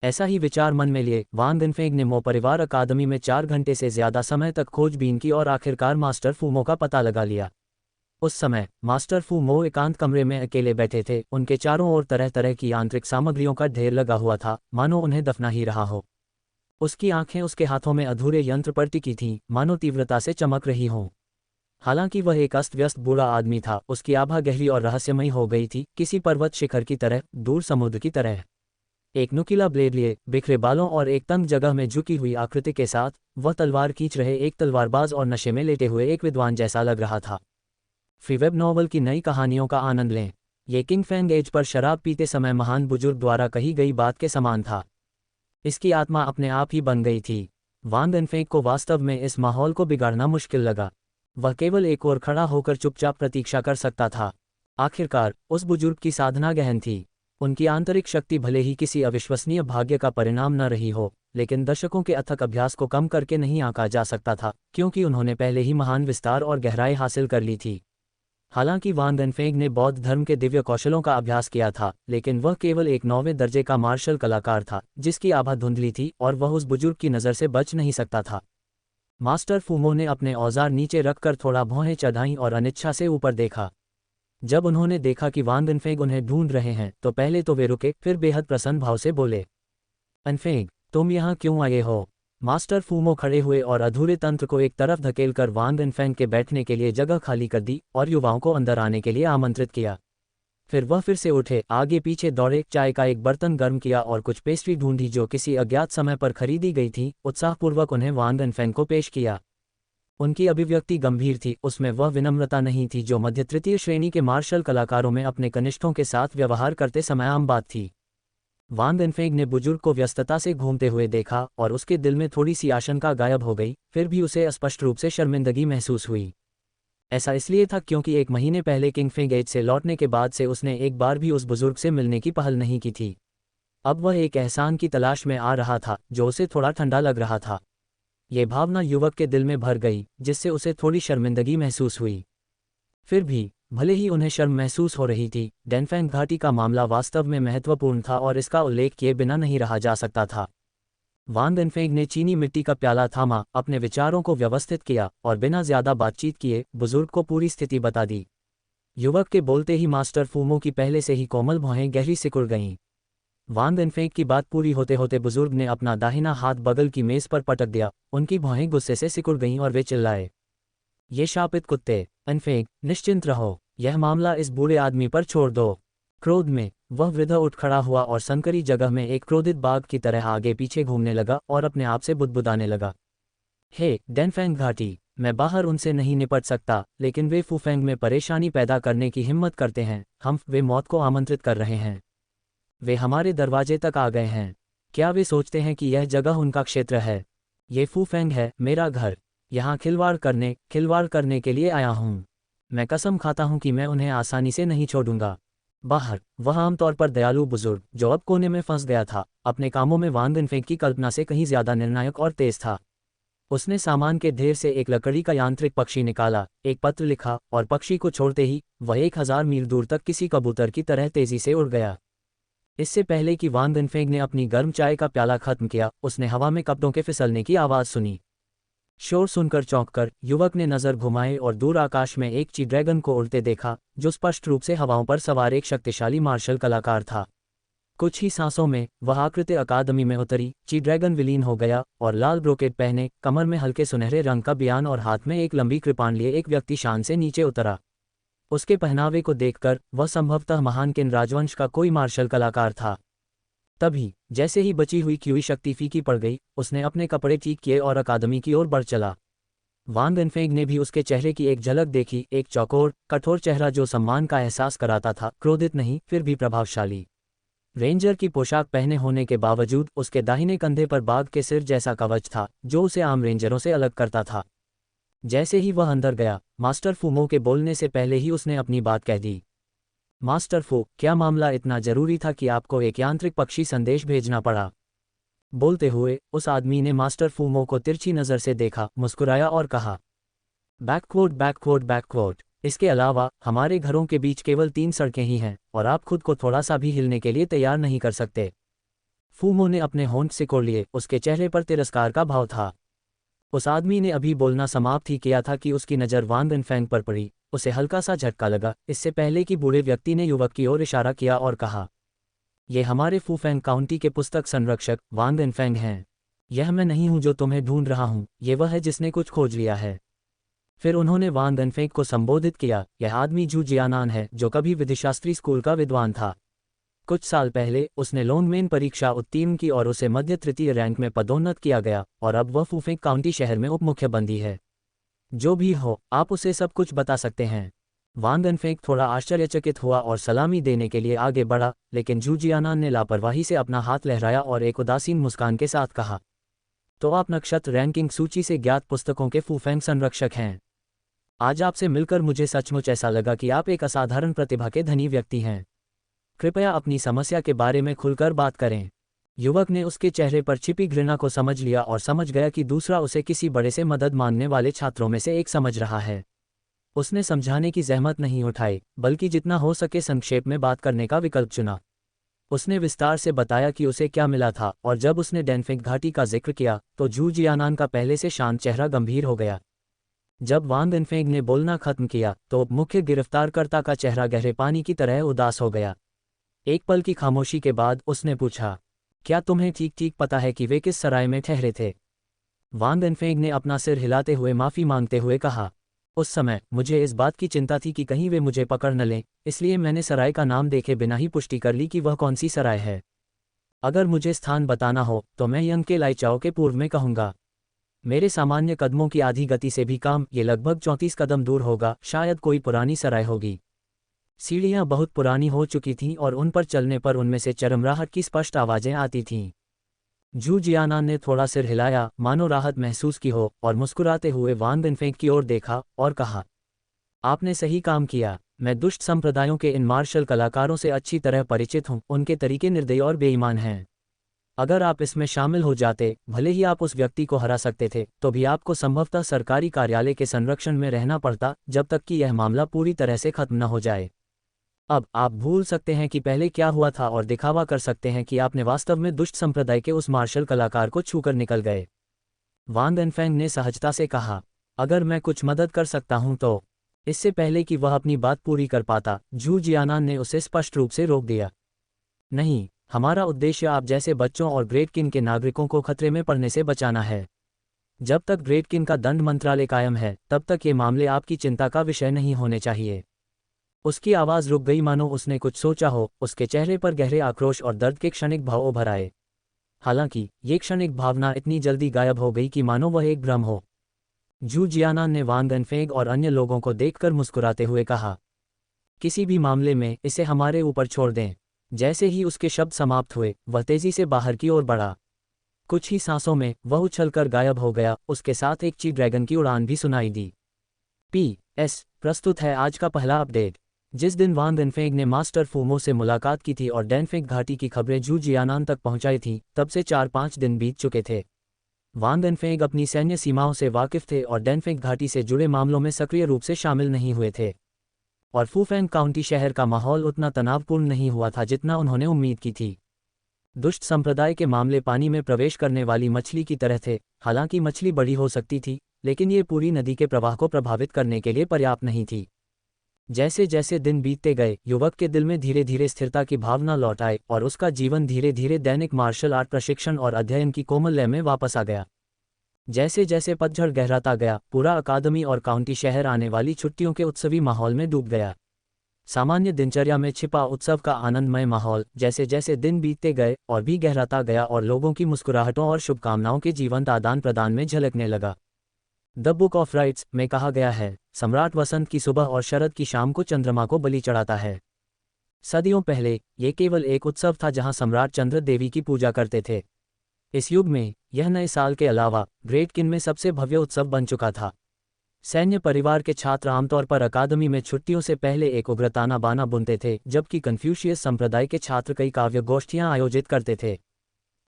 ऐसा ही विचार मन में लिए वान दिनफेंग ने मो परिवार अकादमी में 4 घंटे से ज्यादा समय तक खोजबीन की और आखिरकार मास्टर फूमो का पता लगा लिया। उस समय मास्टर फू मो एकांत कमरे में अकेले बैठे थे। उनके चारों ओर तरह तरह की यांत्रिक सामग्रियों का ढेर लगा हुआ था, मानो उन्हें दफना ही रहा हो। उसकी आंखें उसके हाथों में अधूरे यंत्र पर टिकी थीं, मानो तीव्रता से चमक रही हों। हालांकि वह एक अस्त व्यस्त बूढ़ा आदमी था, उसकी आभा गहरी और रहस्यमयी हो गई थी, किसी पर्वत शिखर की तरह, दूर समुद्र की तरह। एक नुकीला ब्लेड लिए, बिखरे बालों और एक तंग जगह में झुकी हुई आकृति के साथ, वह तलवार खींच रहे एक तलवारबाज और नशे में लेटे हुए एक विद्वान जैसा लग रहा था। फ्री वेब नॉवल की नई कहानियों का आनंद लें। ये किंग फेंग एज पर शराब पीते समय महान बुजुर्ग द्वारा कही गई बात के समान था। इसकी आत्मा अपने आप ही बन गई थी। वान दिनफेंग को वास्तव में इस माहौल को बिगाड़ना मुश्किल लगा। वह केवल एक ओर खड़ा होकर चुपचाप प्रतीक्षा कर सकता था। आखिरकार उस बुजुर्ग की साधना गहन थी। उनकी आंतरिक शक्ति भले ही किसी अविश्वसनीय भाग्य का परिणाम न रही हो, लेकिन दशकों के अथक अभ्यास को कम करके नहीं आंका जा सकता था, क्योंकि उन्होंने पहले ही महान विस्तार और गहराई हासिल कर ली थी। हालांकि वान दिनफेंग ने बौद्ध धर्म के दिव्य कौशलों का अभ्यास किया था, लेकिन वह केवल एक 9वें दर्जे का मार्शल कलाकार था, जिसकी आभा धुंधली थी और वह उस बुजुर्ग की नज़र से बच नहीं सकता था। मास्टर फूमो ने अपने औजार नीचे रखकर थोड़ा भौहें चढ़ाईं और अनिच्छा से ऊपर देखा। जब उन्होंने देखा कि वान दिनफेंग उन्हें ढूंढ रहे हैं, तो पहले तो वे रुके, फिर बेहद प्रसन्न भाव से बोले, अनफेंग, तुम यहाँ क्यों आए हो? मास्टर फूमो खड़े हुए और अधूरे तंत्र को एक तरफ धकेलकर वान दिनफेंग के बैठने के लिए जगह खाली कर दी और युवाओं को अंदर आने के लिए आमंत्रित किया। फिर वह फिर से उठे, आगे पीछे दौड़े, चाय का एक बर्तन गर्म किया और कुछ पेस्ट्री ढूंढी जो किसी अज्ञात समय पर खरीदी गई थी, उत्साहपूर्वक उन्हें वान दिनफेंग को पेश किया। उनकी अभिव्यक्ति गंभीर थी, उसमें वह विनम्रता नहीं थी जो मध्य तृतीय श्रेणी के मार्शल कलाकारों में अपने कनिष्ठों के साथ व्यवहार करते समय आम बात थी। वान दिनफेंग ने बुजुर्ग को व्यस्तता से घूमते हुए देखा और उसके दिल में थोड़ी सी आशंका गायब हो गई, फिर भी उसे स्पष्ट रूप से शर्मिंदगी महसूस हुई। ऐसा इसलिए था क्योंकि 1 महीने पहले किंग फेंग एज से लौटने के बाद से उसने एक बार भी उस बुजुर्ग से मिलने की पहल नहीं की थी। अब वह एक एहसान की तलाश में आ रहा था, जो उसे थोड़ा ठंडा लग रहा था। ये भावना युवक के दिल में भर गई, जिससे उसे थोड़ी शर्मिंदगी महसूस हुई। फिर भी भले ही उन्हें शर्म महसूस हो रही थी, डैनफैंग घाटी का मामला वास्तव में महत्वपूर्ण था और इसका उल्लेख किए बिना नहीं रहा जा सकता था। वान दिनफेंग ने चीनी मिट्टी का प्याला थामा, अपने विचारों को व्यवस्थित किया और बिना ज्यादा बातचीत किए बुजुर्ग को पूरी स्थिति बता दी। युवक के बोलते ही मास्टर फूमो की पहले से ही कोमल भौहें गहरी सिकुड़ गईं। वान दिनफेंग की बात पूरी होते होते बुजुर्ग ने अपना दाहिना हाथ बगल की मेज पर पटक दिया। उनकी भौहें गुस्से से सिकुड़ गईं और वे चिल्लाए, ये शापित कुत्ते, अनफेंग, निश्चिंत रहो, यह मामला इस बूढ़े आदमी पर छोड़ दो। क्रोध में वह वृद्ध उठ खड़ा हुआ और संकरी जगह में एक क्रोधित बाघ की तरह आगे पीछे घूमने लगा और अपने आप से बुदबुदाने लगा, हे डैनफैंग घाटी, मैं बाहर उनसे नहीं निपट सकता, लेकिन वे फूफेंग में परेशानी पैदा करने की हिम्मत करते हैं। वे मौत को आमंत्रित कर रहे हैं। वे हमारे दरवाजे तक आ गए हैं। क्या वे सोचते हैं कि यह जगह उनका क्षेत्र है? ये फूफेंग है, मेरा घर। यहाँ खिलवाड़ करने के लिए आया हूँ। मैं कसम खाता हूँ कि मैं उन्हें आसानी से नहीं छोड़ूंगा। बाहर वह आमतौर पर दयालु बुजुर्ग, जो अब कोने में फंस गया था, अपने कामों में वान दिनफेंग की कल्पना से कहीं ज्यादा निर्णायक और तेज था। उसने सामान के ढेर से एक लकड़ी का यांत्रिक पक्षी निकाला, एक पत्र लिखा और पक्षी को छोड़ते ही वह 1000 मील दूर तक किसी कबूतर की तरह तेजी से उड़ गया। इससे पहले कि वान दिनफेंग ने अपनी गर्म चाय का प्याला खत्म किया, उसने हवा में कपड़ों के फिसलने की आवाज़ सुनी। शोर सुनकर चौंककर युवक ने नजर घुमाई और दूर आकाश में एक ची ड्रैगन को उड़ते देखा, जो स्पष्ट रूप से हवाओं पर सवार एक शक्तिशाली मार्शल कलाकार था। कुछ ही सांसों में वह आकृति अकादमी में उतरी, ची ड्रैगन विलीन हो गया और लाल ब्रोकेट पहने, कमर में हल्के सुनहरे रंग का बयान और हाथ में एक लंबी कृपाण लिए एक व्यक्ति शान से नीचे उतरा। उसके पहनावे को देखकर वह संभवतः महान किन राजवंश का कोई मार्शल कलाकार था। तभी जैसे ही बची हुई क्यूई शक्ति फीकी पड़ गई, उसने अपने कपड़े ठीक किए और अकादमी की ओर बढ़ चला। वान दिनफेंग ने भी उसके चेहरे की एक झलक देखी, एक चौकोर, कठोर चेहरा जो सम्मान का एहसास कराता था, क्रोधित नहीं, फिर भी प्रभावशाली। रेंजर की पोशाक पहने होने के बावजूद उसके दाहिने कंधे पर बाघ के सिर जैसा कवच था, जो उसे आम रेंजरों से अलग करता था। जैसे ही वह अंदर गया, मास्टर फूमो के बोलने से पहले ही उसने अपनी बात कह दी। मास्टर फू, क्या मामला इतना जरूरी था कि आपको एक यांत्रिक पक्षी संदेश भेजना पड़ा? बोलते हुए उस आदमी ने मास्टर फूमो को तिरछी नज़र से देखा, मुस्कुराया और कहा, बैकवर्ड। इसके अलावा हमारे घरों के बीच केवल 3 सड़कें ही हैं और आप खुद को थोड़ा सा भी हिलने के लिए तैयार नहीं कर सकते। फूमो ने अपने होंठ सिकोड़ लिए, उसके चेहरे पर तिरस्कार का भाव था। उस आदमी ने अभी बोलना समाप्त ही किया था कि उसकी नज़र वान देनफेंग पर पड़ी। उसे हल्का सा झटका लगा, इससे पहले कि बूढ़े व्यक्ति ने युवक की ओर इशारा किया और कहा, ये हमारे फूफेंग काउंटी के पुस्तक संरक्षक वान देनफेंग हैं। यह मैं नहीं हूं जो तुम्हें ढूंढ रहा हूं, ये वह है जिसने कुछ खोज लिया है। फिर उन्होंने वान देनफेंग को संबोधित किया, यह आदमी जू जियानान है जो कभी विधिशास्त्री स्कूल का विद्वान था। कुछ साल पहले उसने लोंगमेन परीक्षा उत्तीर्ण की और उसे मध्य तृतीय रैंक में पदोन्नत किया गया और अब वह फूफेंग काउंटी शहर में उप मुख्यबंदी है। जो भी हो, आप उसे सब कुछ बता सकते हैं। वान देनफेंग थोड़ा आश्चर्यचकित हुआ और सलामी देने के लिए आगे बढ़ा, लेकिन जू जियानान ने लापरवाही से अपना हाथ लहराया और एक उदासीन मुस्कान के साथ कहा, तो आप नक्षत्र रैंकिंग सूची से ज्ञात पुस्तकों के फूफेंग संरक्षक हैं। आज आपसे मिलकर मुझे सचमुच ऐसा लगा कि आप एक असाधारण प्रतिभा के धनी व्यक्ति हैं। कृपया अपनी समस्या के बारे में खुलकर बात करें। युवक ने उसके चेहरे पर छिपी घृणा को समझ लिया और समझ गया कि दूसरा उसे किसी बड़े से मदद मांगने वाले छात्रों में से एक समझ रहा है। उसने समझाने की जहमत नहीं उठाई, बल्कि जितना हो सके संक्षेप में बात करने का विकल्प चुना। उसने विस्तार से बताया कि उसे क्या मिला था, और जब उसने डेनफेंग घाटी का जिक्र किया तो जू जियानान का पहले से शांत चेहरा गंभीर हो गया। जब वान देनफेंग ने बोलना खत्म किया तो मुख्य गिरफ्तारकर्ता का चेहरा गहरे पानी की तरह उदास हो गया। एक पल की खामोशी के बाद उसने पूछा, क्या तुम्हें ठीक ठीक पता है कि वे किस सराय में ठहरे थे? वान देनफेंग ने अपना सिर हिलाते हुए माफ़ी मांगते हुए कहा, उस समय मुझे इस बात की चिंता थी कि कहीं वे मुझे पकड़ न लें, इसलिए मैंने सराय का नाम देखे बिना ही पुष्टि कर ली कि वह कौन सी सराय है। अगर मुझे स्थान बताना हो तो मैं यंग के लाइचाओ के पूर्व में कहूँगा। मेरे सामान्य कदमों की आधी गति से भी काम, ये लगभग 34 कदम दूर होगा। शायद कोई पुरानी सराय होगी। सीढ़ियाँ बहुत पुरानी हो चुकी थीं और उन पर चलने पर उनमें से चरमराहट की स्पष्ट आवाज़ें आती थीं। जू जियानान ने थोड़ा सिर हिलाया, मानो राहत महसूस की हो, और मुस्कुराते हुए वान देनफेंग की ओर देखा और कहा, आपने सही काम किया। मैं दुष्ट संप्रदायों के इन मार्शल कलाकारों से अच्छी तरह परिचित हूँ। उनके तरीके निर्दयी और बेईमान हैं। अगर आप इसमें शामिल हो जाते, भले ही आप उस व्यक्ति को हरा सकते थे, तो भी आपको संभवतः सरकारी कार्यालय के संरक्षण में रहना पड़ता जब तक कि यह मामला पूरी तरह से खत्म न हो जाए। अब आप भूल सकते हैं कि पहले क्या हुआ था और दिखावा कर सकते हैं कि आपने वास्तव में दुष्ट संप्रदाय के उस मार्शल कलाकार को छूकर निकल गए। वान देनफेंग ने सहजता से कहा, अगर मैं कुछ मदद कर सकता हूं तो। इससे पहले कि वह अपनी बात पूरी कर पाता, जू जियानान ने उसे स्पष्ट रूप से रोक दिया। नहीं, हमारा उद्देश्य आप जैसे बच्चों और ग्रेट किन के नागरिकों को खतरे में पड़ने से बचाना है। जब तक ग्रेट किन का दंड मंत्रालय कायम है, तब तक ये मामले आपकी चिंता का विषय नहीं होने चाहिए। उसकी आवाज़ रुक गई, मानो उसने कुछ सोचा हो। उसके चेहरे पर गहरे आक्रोश और दर्द के क्षणिक भाव उभर आए। हालांकि ये क्षणिक भावना इतनी जल्दी गायब हो गई कि मानो वह एक भ्रम हो। जू जियानान ने वान देनफेंग और अन्य लोगों को देखकर मुस्कुराते हुए कहा, किसी भी मामले में इसे हमारे ऊपर छोड़ दें। जैसे ही उसके शब्द समाप्त हुए, वह तेजी से बाहर की ओर बढ़ा। कुछ ही सांसों में वह उछलकर गायब हो गया। उसके साथ एक ची ड्रैगन की उड़ान भी सुनाई दी। PS प्रस्तुत है आज का पहला अपडेट। जिस दिन वान देनफेंग ने मास्टर फूमो से मुलाकात की थी और डेनफेंग घाटी की खबरें जू जियानान तक पहुंचाई थीं, तब से 4-5 दिन बीत चुके थे। वान देनफेंग अपनी सैन्य सीमाओं से वाकिफ थे और डेनफेंग घाटी से जुड़े मामलों में सक्रिय रूप से शामिल नहीं हुए थे। और फूफेंग काउंटी शहर का माहौल उतना तनावपूर्ण नहीं हुआ था जितना उन्होंने उम्मीद की थी। दुष्ट संप्रदाय के मामले पानी में प्रवेश करने वाली मछली की तरह थे। हालांकि मछली बड़ी हो सकती थी, लेकिन ये पूरी नदी के प्रवाह को प्रभावित करने के लिए पर्याप्त नहीं थी। जैसे जैसे दिन बीतते गए, युवक के दिल में धीरे धीरे स्थिरता की भावना लौट आई और उसका जीवन धीरे धीरे दैनिक मार्शल आर्ट प्रशिक्षण और अध्ययन की कोमल लय में वापस आ गया। जैसे जैसे पतझड़ गहराता गया, पूरा अकादमी और काउंटी शहर आने वाली छुट्टियों के उत्सवी माहौल में डूब गया। सामान्य दिनचर्या में छिपा उत्सव का आनंदमय माहौल जैसे जैसे दिन बीतते गए और भी गहराता गया और लोगों की मुस्कुराहटों और शुभकामनाओं के जीवंत आदान प्रदान में झलकने लगा। द बुक ऑफ राइट्स में कहा गया है, सम्राट वसंत की सुबह और शरद की शाम को चंद्रमा को बलि चढ़ाता है। सदियों पहले ये केवल एक उत्सव था जहां सम्राट चंद्र देवी की पूजा करते थे। इस युग में यह नए साल के अलावा ग्रेट किन में सबसे भव्य उत्सव बन चुका था। सैन्य परिवार के छात्र आमतौर पर अकादमी में छुट्टियों से पहले एक उग्रताना बाना बुनते थे, जबकि कन्फ्यूशियस संप्रदाय के छात्र कई काव्य गोष्ठियां आयोजित करते थे।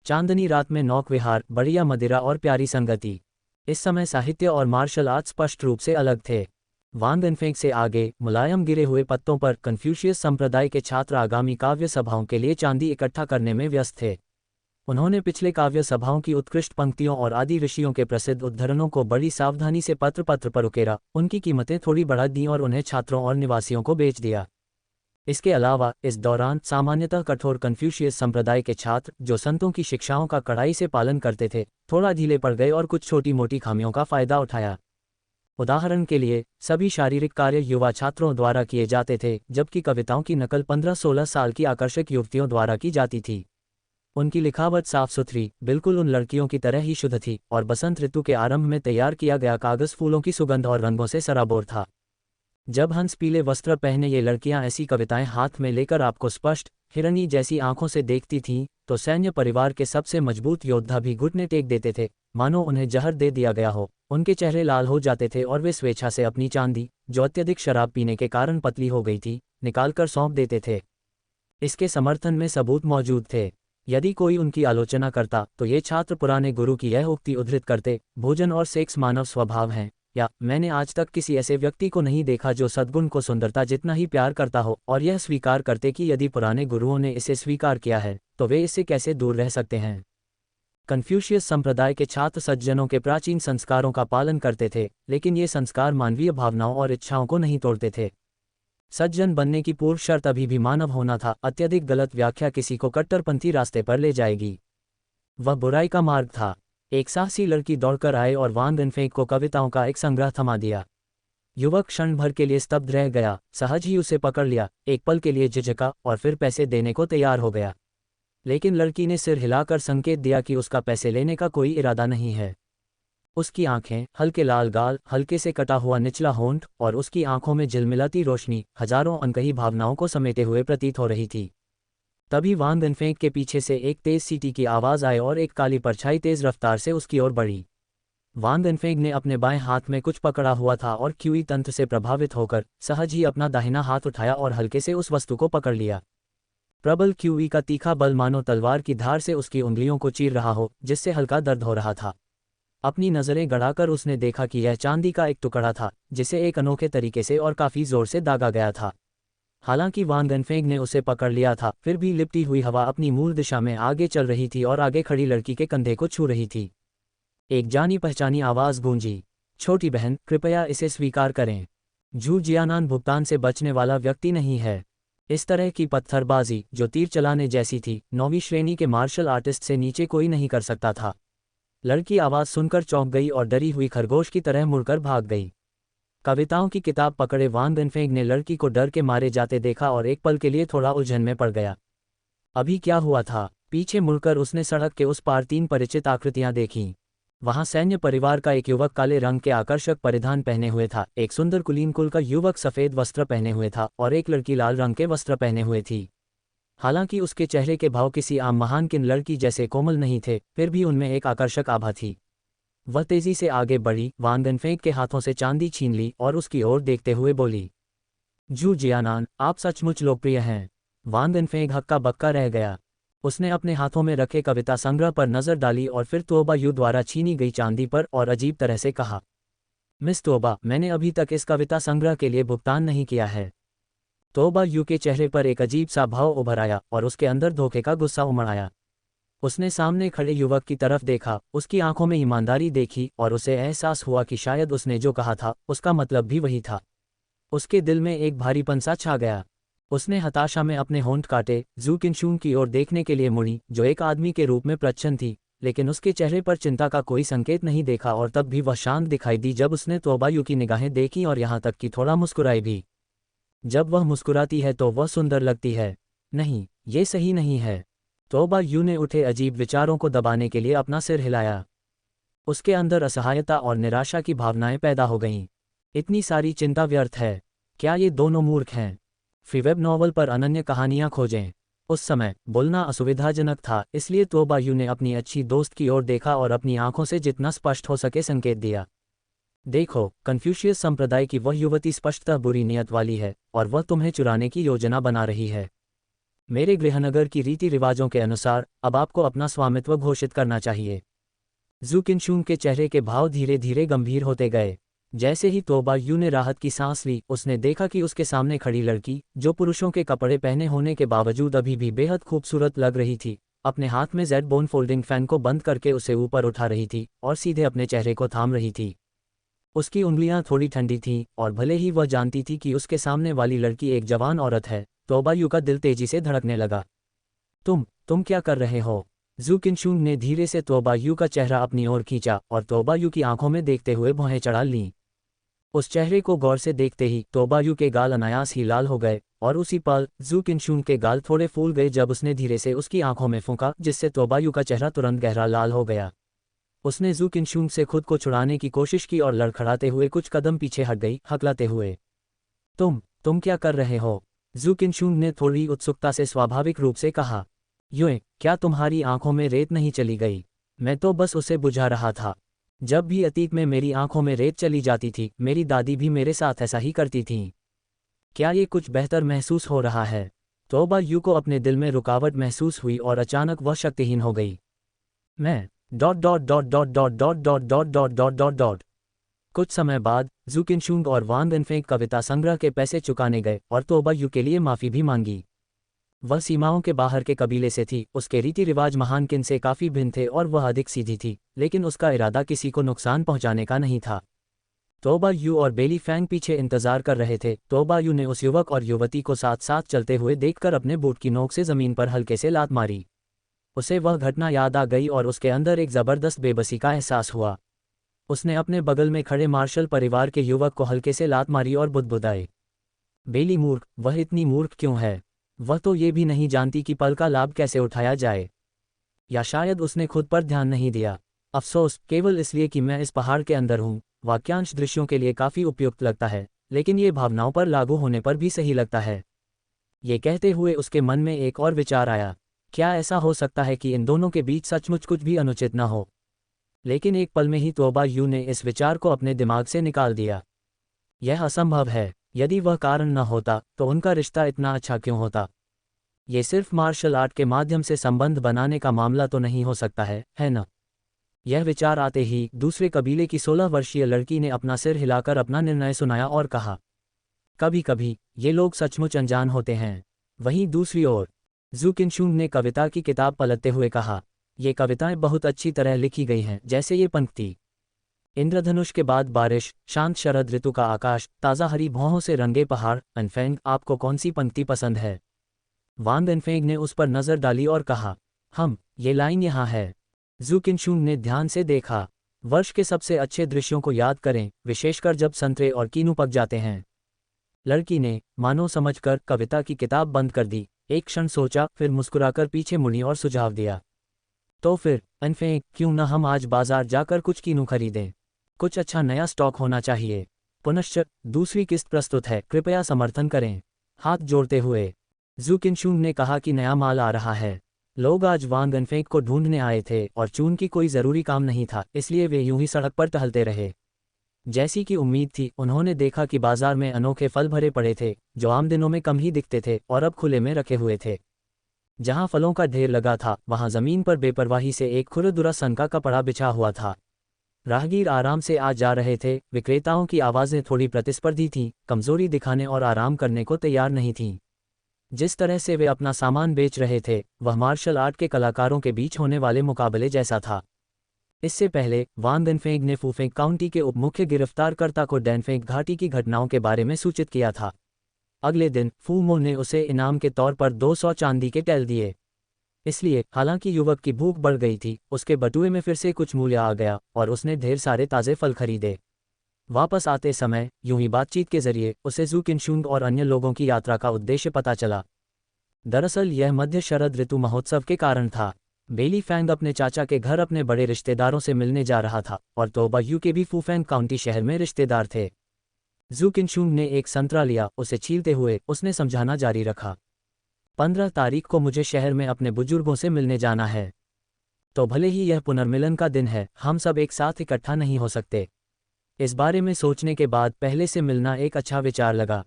चांदनी रात में नौक विहार, बढ़िया मदिरा और प्यारी संगति। इस समय साहित्य और मार्शल आर्ट स्पष्ट रूप से अलग थे। वान देनफेंग से आगे मुलायम गिरे हुए पत्तों पर कन्फ्यूशियस संप्रदाय के छात्र आगामी काव्य सभाओं के लिए चांदी इकट्ठा करने में व्यस्त थे। उन्होंने पिछले काव्य सभाओं की उत्कृष्ट पंक्तियों और आदि ऋषियों के प्रसिद्ध उद्धरणों को बड़ी सावधानी से पत्र पत्र पर उकेरा, उनकी कीमतें थोड़ी बढ़ा दी और उन्हें छात्रों और निवासियों को बेच दिया। इसके अलावा इस दौरान सामान्यतः कठोर कन्फ्यूशियस संप्रदाय के छात्र, जो संतों की शिक्षाओं का कड़ाई से पालन करते थे, थोड़ा ढीले पड़ गए और कुछ छोटी मोटी खामियों का फायदा उठाया। उदाहरण के लिए, सभी शारीरिक कार्य युवा छात्रों द्वारा किए जाते थे, जबकि कविताओं की नकल 15-16 साल की आकर्षक युवतियों द्वारा की जाती थी। उनकी लिखावट साफ सुथरी, बिल्कुल उन लड़कियों की तरह ही शुद्ध थी, और बसंत ऋतु के आरंभ में तैयार किया गया कागज फूलों की सुगंध और रंगों से सराबोर था। जब हंस पीले वस्त्र पहने ये लड़कियां ऐसी कविताएं हाथ में लेकर आपको स्पष्ट, हिरनी जैसी आंखों से देखती थीं, तो सैन्य परिवार के सबसे मजबूत योद्धा भी घुटने टेक देते थे, मानो उन्हें जहर दे दिया गया हो। उनके चेहरे लाल हो जाते थे और वे स्वेच्छा से अपनी चांदी, जो अत्यधिक शराब पीने के कारण पतली हो गई थी, निकालकर सौंप देते थे। इसके समर्थन में सबूत मौजूद थे। यदि कोई उनकी आलोचना करता तो ये छात्र पुराने गुरु की यह उक्ति उद्धृत करते, भोजन और सेक्स मानव स्वभाव हैं, या मैंने आज तक किसी ऐसे व्यक्ति को नहीं देखा जो सद्गुण को सुंदरता जितना ही प्यार करता हो, और यह स्वीकार करते कि यदि पुराने गुरुओं ने इसे स्वीकार किया है तो वे इससे कैसे दूर रह सकते हैं। कन्फ्यूशियस संप्रदाय के छात्र सज्जनों के प्राचीन संस्कारों का पालन करते थे, लेकिन ये संस्कार मानवीय भावनाओं और इच्छाओं को नहीं तोड़ते थे। सज्जन बनने की पूर्व शर्त अभी भी मानव होना था। अत्यधिक गलत व्याख्या किसी को कट्टरपंथी रास्ते पर ले जाएगी। वह बुराई का मार्ग था। एक साहसी लड़की दौड़कर आए और वान गन्फेंग को कविताओं का एक संग्रह थमा दिया। युवक क्षण भर के लिए स्तब्ध रह गया, सहज ही उसे पकड़ लिया, एक पल के लिए झिझका और फिर पैसे देने को तैयार हो गया। लेकिन लड़की ने सिर हिलाकर संकेत दिया कि उसका पैसे लेने का कोई इरादा नहीं है। उसकी आंखें, हल्के लाल गाल, हल्के से कटा हुआ निचला होंठ और उसकी आंखों में झिलमिलाती रोशनी हजारों अनकही भावनाओं को समेटे हुए प्रतीत हो रही थी। तभी वान गन्फेंग के पीछे से एक तेज सीटी की आवाज आई और एक काली परछाई तेज रफ्तार से उसकी ओर बढ़ी। वान गन्फेंग ने अपने बाएं हाथ में कुछ पकड़ा हुआ था और क्यूई तंत्र से प्रभावित होकर सहज ही अपना दाहिना हाथ उठाया और हल्के से उस वस्तु को पकड़ लिया। प्रबल क्यूई का तीखा बल मानो तलवार की धार से उसकी उंगलियों को चीर रहा हो, जिससे हल्का दर्द हो रहा था। अपनी नज़रें गड़ाकर उसने देखा कि यह चांदी का एक टुकड़ा था, जिसे एक अनोखे तरीके से और काफी जोर से दागा गया था। हालांकि वान गन्फेंग ने उसे पकड़ लिया था, फिर भी लिपटी हुई हवा अपनी मूल दिशा में आगे चल रही थी और आगे खड़ी लड़की के कंधे को छू रही थी। एक जानी पहचानी आवाज गूंजी, छोटी बहन, कृपया इसे स्वीकार करें। जू जियानान भुगतान से बचने वाला व्यक्ति नहीं है। इस तरह की पत्थरबाजी, जो तीर चलाने जैसी थी, 9वीं श्रेणी के मार्शल आर्टिस्ट से नीचे कोई नहीं कर सकता था। लड़की आवाज सुनकर चौंक गई और डरी हुई खरगोश की तरह मुड़कर भाग गई। कविताओं की किताब पकड़े वान गन्फेंग ने लड़की को डर के मारे जाते देखा और एक पल के लिए थोड़ा उलझन में पड़ गया। अभी क्या हुआ था? पीछे मुड़कर उसने सड़क के उस पार 3 परिचित आकृतियां देखीं। वहां सैन्य परिवार का एक युवक काले रंग के आकर्षक परिधान पहने हुए था, एक सुंदर कुलीन कुल का युवक सफेद वस्त्र पहने हुए था और एक लड़की लाल रंग के वस्त्र पहने हुए थी। हालांकि उसके चेहरे के भाव किसी आम महानकिन लड़की जैसे कोमल नहीं थे, फिर भी उनमें एक आकर्षक आभा थी। वह तेजी से आगे बढ़ी, वान गन्फेंग के हाथों से चांदी छीन ली और उसकी ओर देखते हुए बोली, जू जियानान, आप सचमुच लोकप्रिय हैं। वान गन्फेंग हक्का बक्का रह गया। उसने अपने हाथों में रखे कविता संग्रह पर नजर डाली और फिर तोबा यू द्वारा छीनी गई चांदी पर और अजीब तरह से कहा, मिस तोबा, मैंने अभी तक इस कविता संग्रह के लिए भुगतान नहीं किया है। तोबा यू के चेहरे पर एक अजीब सा भाव उभर आया और उसके अंदर धोखे का गुस्सा उमड़ आया। उसने सामने खड़े युवक की तरफ देखा, उसकी आंखों में ईमानदारी देखी और उसे एहसास हुआ कि शायद उसने जो कहा था उसका मतलब भी वही था। उसके दिल में एक भारीपन सा छा गया। उसने हताशा में अपने होंठ काटे, जू किनशून की ओर देखने के लिए मुड़ी, जो एक आदमी के रूप में प्रच्छन्न थी, लेकिन उसके चेहरे पर चिंता का कोई संकेत नहीं देखा और तब भी वह शांत दिखाई दी जब उसने तोबा यू की निगाहें देखी और यहाँ तक कि थोड़ा मुस्कुराई भी। जब वह मुस्कुराती है तो वह सुंदर लगती है। नहीं, ये सही नहीं है। तोबा यू ने उठे अजीब विचारों को दबाने के लिए अपना सिर हिलाया। उसके अंदर असहायता और निराशा की भावनाएं पैदा हो गईं। इतनी सारी चिंता व्यर्थ है। क्या ये दोनों मूर्ख हैं? फ्रीवेब नॉवल पर अनन्य कहानियां खोजें। उस समय बोलना असुविधाजनक था, इसलिए तोबा यू ने अपनी अच्छी दोस्त की ओर देखा और अपनी आंखों से जितना स्पष्ट हो सके संकेत दिया। देखो, कन्फ्यूशियस संप्रदाय की वह युवती स्पष्टतः बुरी नियत वाली है और वह तुम्हें चुराने की योजना बना रही है। मेरे गृहनगर की रीति रिवाजों के अनुसार अब आपको अपना स्वामित्व घोषित करना चाहिए। जू किनशून के चेहरे के भाव धीरे धीरे गंभीर होते गए। जैसे ही तोबा यू ने राहत की सांस ली, उसने देखा कि उसके सामने खड़ी लड़की, जो पुरुषों के कपड़े पहने होने के बावजूद अभी भी बेहद खूबसूरत लग रही थी, अपने हाथ में जेड बोन फोल्डिंग फैन को बंद करके उसे ऊपर उठा रही थी और सीधे अपने चेहरे को थाम रही थी। उसकी उंगलियां थोड़ी ठंडी थीं और भले ही वह जानती थी कि उसके सामने वाली लड़की एक जवान औरत है, तोबा यू का दिल तेजी से धड़कने लगा। तुम क्या कर रहे हो? जू किनशुंग ने धीरे से तोबा यू का चेहरा अपनी ओर खींचा और तोबा यू की आंखों में देखते हुए भौहें चढ़ा लीं। उस चेहरे को गौर से देखते ही तोबा यू के गाल अनायास ही लाल हो गए और उसी पल जू किनशुंग के गाल थोड़े फूल गए जब उसने धीरे से उसकी आंखों में फूंका, जिससे तोबा यू का चेहरा तुरंत गहरा लाल हो गया। उसने जू किनशुंग से खुद को छुड़ाने की कोशिश की और लड़खड़ाते हुए कुछ कदम पीछे हट गई, हकलाते हुए। तुम क्या कर रहे हो? जू किनशुंग ने थोड़ी उत्सुकता से स्वाभाविक रूप से कहा। यूं, क्या तुम्हारी आंखों में रेत नहीं चली गई? मैं तो बस उसे बुझा रहा था। जब भी अतीत में मेरी आंखों में रेत चली जाती थी, मेरी दादी भी मेरे साथ ऐसा ही करती थीं। क्या ये कुछ बेहतर महसूस हो रहा है? तोबा यू को अपने दिल में रुकावट महसूस हुई और अचानक वह शक्तिहीन हो गई। मैं dot dot dot dot dot dot dot dot dot dot dot dot. कुछ समय बाद जू किनशुंग और वांग इनफेंग कविता संग्रह के पैसे चुकाने गए और तोबा यू के लिए माफ़ी भी मांगी। वह सीमाओं के बाहर के कबीले से थी, उसके रीति रिवाज महानकिन से काफ़ी भिन्न थे और वह अधिक सीधी थी, लेकिन उसका इरादा किसी को नुकसान पहुंचाने का नहीं था। तोबा यू और बेली फैंग पीछे इंतजार कर रहे थे। तोबा यू ने उस युवक और युवती को साथ साथ चलते हुए देखकर अपने बूट की नोक से ज़मीन पर हल्के से लात मारी। उसे वह घटना याद आ गई और उसके अंदर एक ज़बरदस्त बेबसी का एहसास हुआ। उसने अपने बगल में खड़े मार्शल परिवार के युवक को हल्के से लात मारी और बुदबुदाए। बेली मूर्ख, वह इतनी मूर्ख क्यों है? वह तो ये भी नहीं जानती कि पल का लाभ कैसे उठाया जाए। या शायद उसने खुद पर ध्यान नहीं दिया। अफसोस, केवल इसलिए कि मैं इस पहाड़ के अंदर हूँ। वाक्यांश दृश्यों के लिए काफ़ी उपयुक्त लगता है, लेकिन ये भावनाओं पर लागू होने पर भी सही लगता है। ये कहते हुए उसके मन में एक और विचार आया। क्या ऐसा हो सकता है कि इन दोनों के बीच सचमुच कुछ भी अनुचित न हो? लेकिन एक पल में ही तोबा यू ने इस विचार को अपने दिमाग से निकाल दिया। यह असंभव है। यदि वह कारण न होता तो उनका रिश्ता इतना अच्छा क्यों होता? ये सिर्फ मार्शल आर्ट के माध्यम से संबंध बनाने का मामला तो नहीं हो सकता है ना? यह विचार आते ही दूसरे कबीले की 16 वर्षीय लड़की ने अपना सिर हिलाकर अपना निर्णय सुनाया और कहा, कभी कभी ये लोग सचमुच अनजान होते हैं। वहीं दूसरी ओर जू किनशुंग ने कविता की किताब पलटते हुए कहा, ये कविताएं बहुत अच्छी तरह लिखी गई हैं, जैसे ये पंक्ति। इंद्रधनुष के बाद बारिश, शांत शरद ऋतु का आकाश, ताज़ा हरी भौहों से रंगे पहाड़। अनफेंग, आपको कौन सी पंक्ति पसंद है? वांग इनफेंग ने उस पर नज़र डाली और कहा, ये लाइन यहाँ है। जू किनशुंग ने ध्यान से देखा। वर्ष के सबसे अच्छे दृश्यों को याद करें, विशेषकर जब संतरे और कीनू पक जाते हैं। लड़की ने मानो समझकर कविता की किताब बंद कर दी। एक क्षण सोचा, फिर मुस्कुराकर पीछे मुड़ी और सुझाव दिया, तो फिर इनफेंग, क्यों न हम आज बाजार जाकर कुछ कीनू खरीदें? कुछ अच्छा नया स्टॉक होना चाहिए। पुनश्च दूसरी किस्त प्रस्तुत है, कृपया समर्थन करें। हाथ जोड़ते हुए जू किनशुंग ने कहा कि नया माल आ रहा है। लोग आज वांग इनफेंग को ढूंढने आए थे और चून की कोई ज़रूरी काम नहीं था, इसलिए वे यूं ही सड़क पर टहलते रहे। जैसी कि उम्मीद थी, उन्होंने देखा कि बाजार में अनोखे फल भरे पड़े थे, जो आम दिनों में कम ही दिखते थे और अब खुले में रखे हुए थे। जहां फलों का ढेर लगा था, वहां जमीन पर बेपरवाही से एक खुरदुरा सन का कपड़ा बिछा हुआ था। राहगीर आराम से आ जा रहे थे। विक्रेताओं की आवाज़ें थोड़ी प्रतिस्पर्धी थीं, कमजोरी दिखाने और आराम करने को तैयार नहीं थीं। जिस तरह से वे अपना सामान बेच रहे थे, वह मार्शल आर्ट के कलाकारों के बीच होने वाले मुकाबले जैसा था। इससे पहले वांग इनफेंग ने फूफेंग काउंटी के उप मुख्य गिरफ्तारकर्ता को डैनफेंग घाटी की घटनाओं के बारे में सूचित किया था। अगले दिन फू मो ने उसे इनाम के तौर पर 200 चांदी के टैल दिए। इसलिए हालांकि युवक की भूख बढ़ गई थी, उसके बटुए में फिर से कुछ मूल्य आ गया और उसने ढेर सारे ताज़े फल खरीदे। वापस आते समय यूं ही बातचीत के जरिए उसे जू किनशुंग और अन्य लोगों की यात्रा का उद्देश्य पता चला। दरअसल यह मध्य शरद ऋतु महोत्सव के कारण था। बेली फैंग अपने चाचा के घर अपने बड़े रिश्तेदारों से मिलने जा रहा था और तोबा यू के भी फूफेंग काउंटी शहर में रिश्तेदार थे। जू किनशुंग ने एक संतरा लिया, उसे छीलते हुए उसने समझाना जारी रखा, 15 तारीख को मुझे शहर में अपने बुजुर्गों से मिलने जाना है। तो भले ही यह पुनर्मिलन का दिन है, हम सब एक साथ इकट्ठा नहीं हो सकते। इस बारे में सोचने के बाद पहले से मिलना एक अच्छा विचार लगा।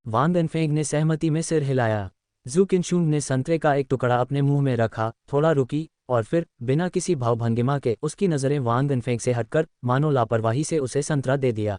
वांग इनफेंग ने सहमति में सिर हिलाया। जू किनशुंग ने संतरे का एक टुकड़ा अपने मुंह में रखा, थोड़ा रुकी और फिर बिना किसी भावभंगिमा के उसकी नज़रें वांग इनफेंग से हटकर मानो लापरवाही से उसे संतरा दे दिया।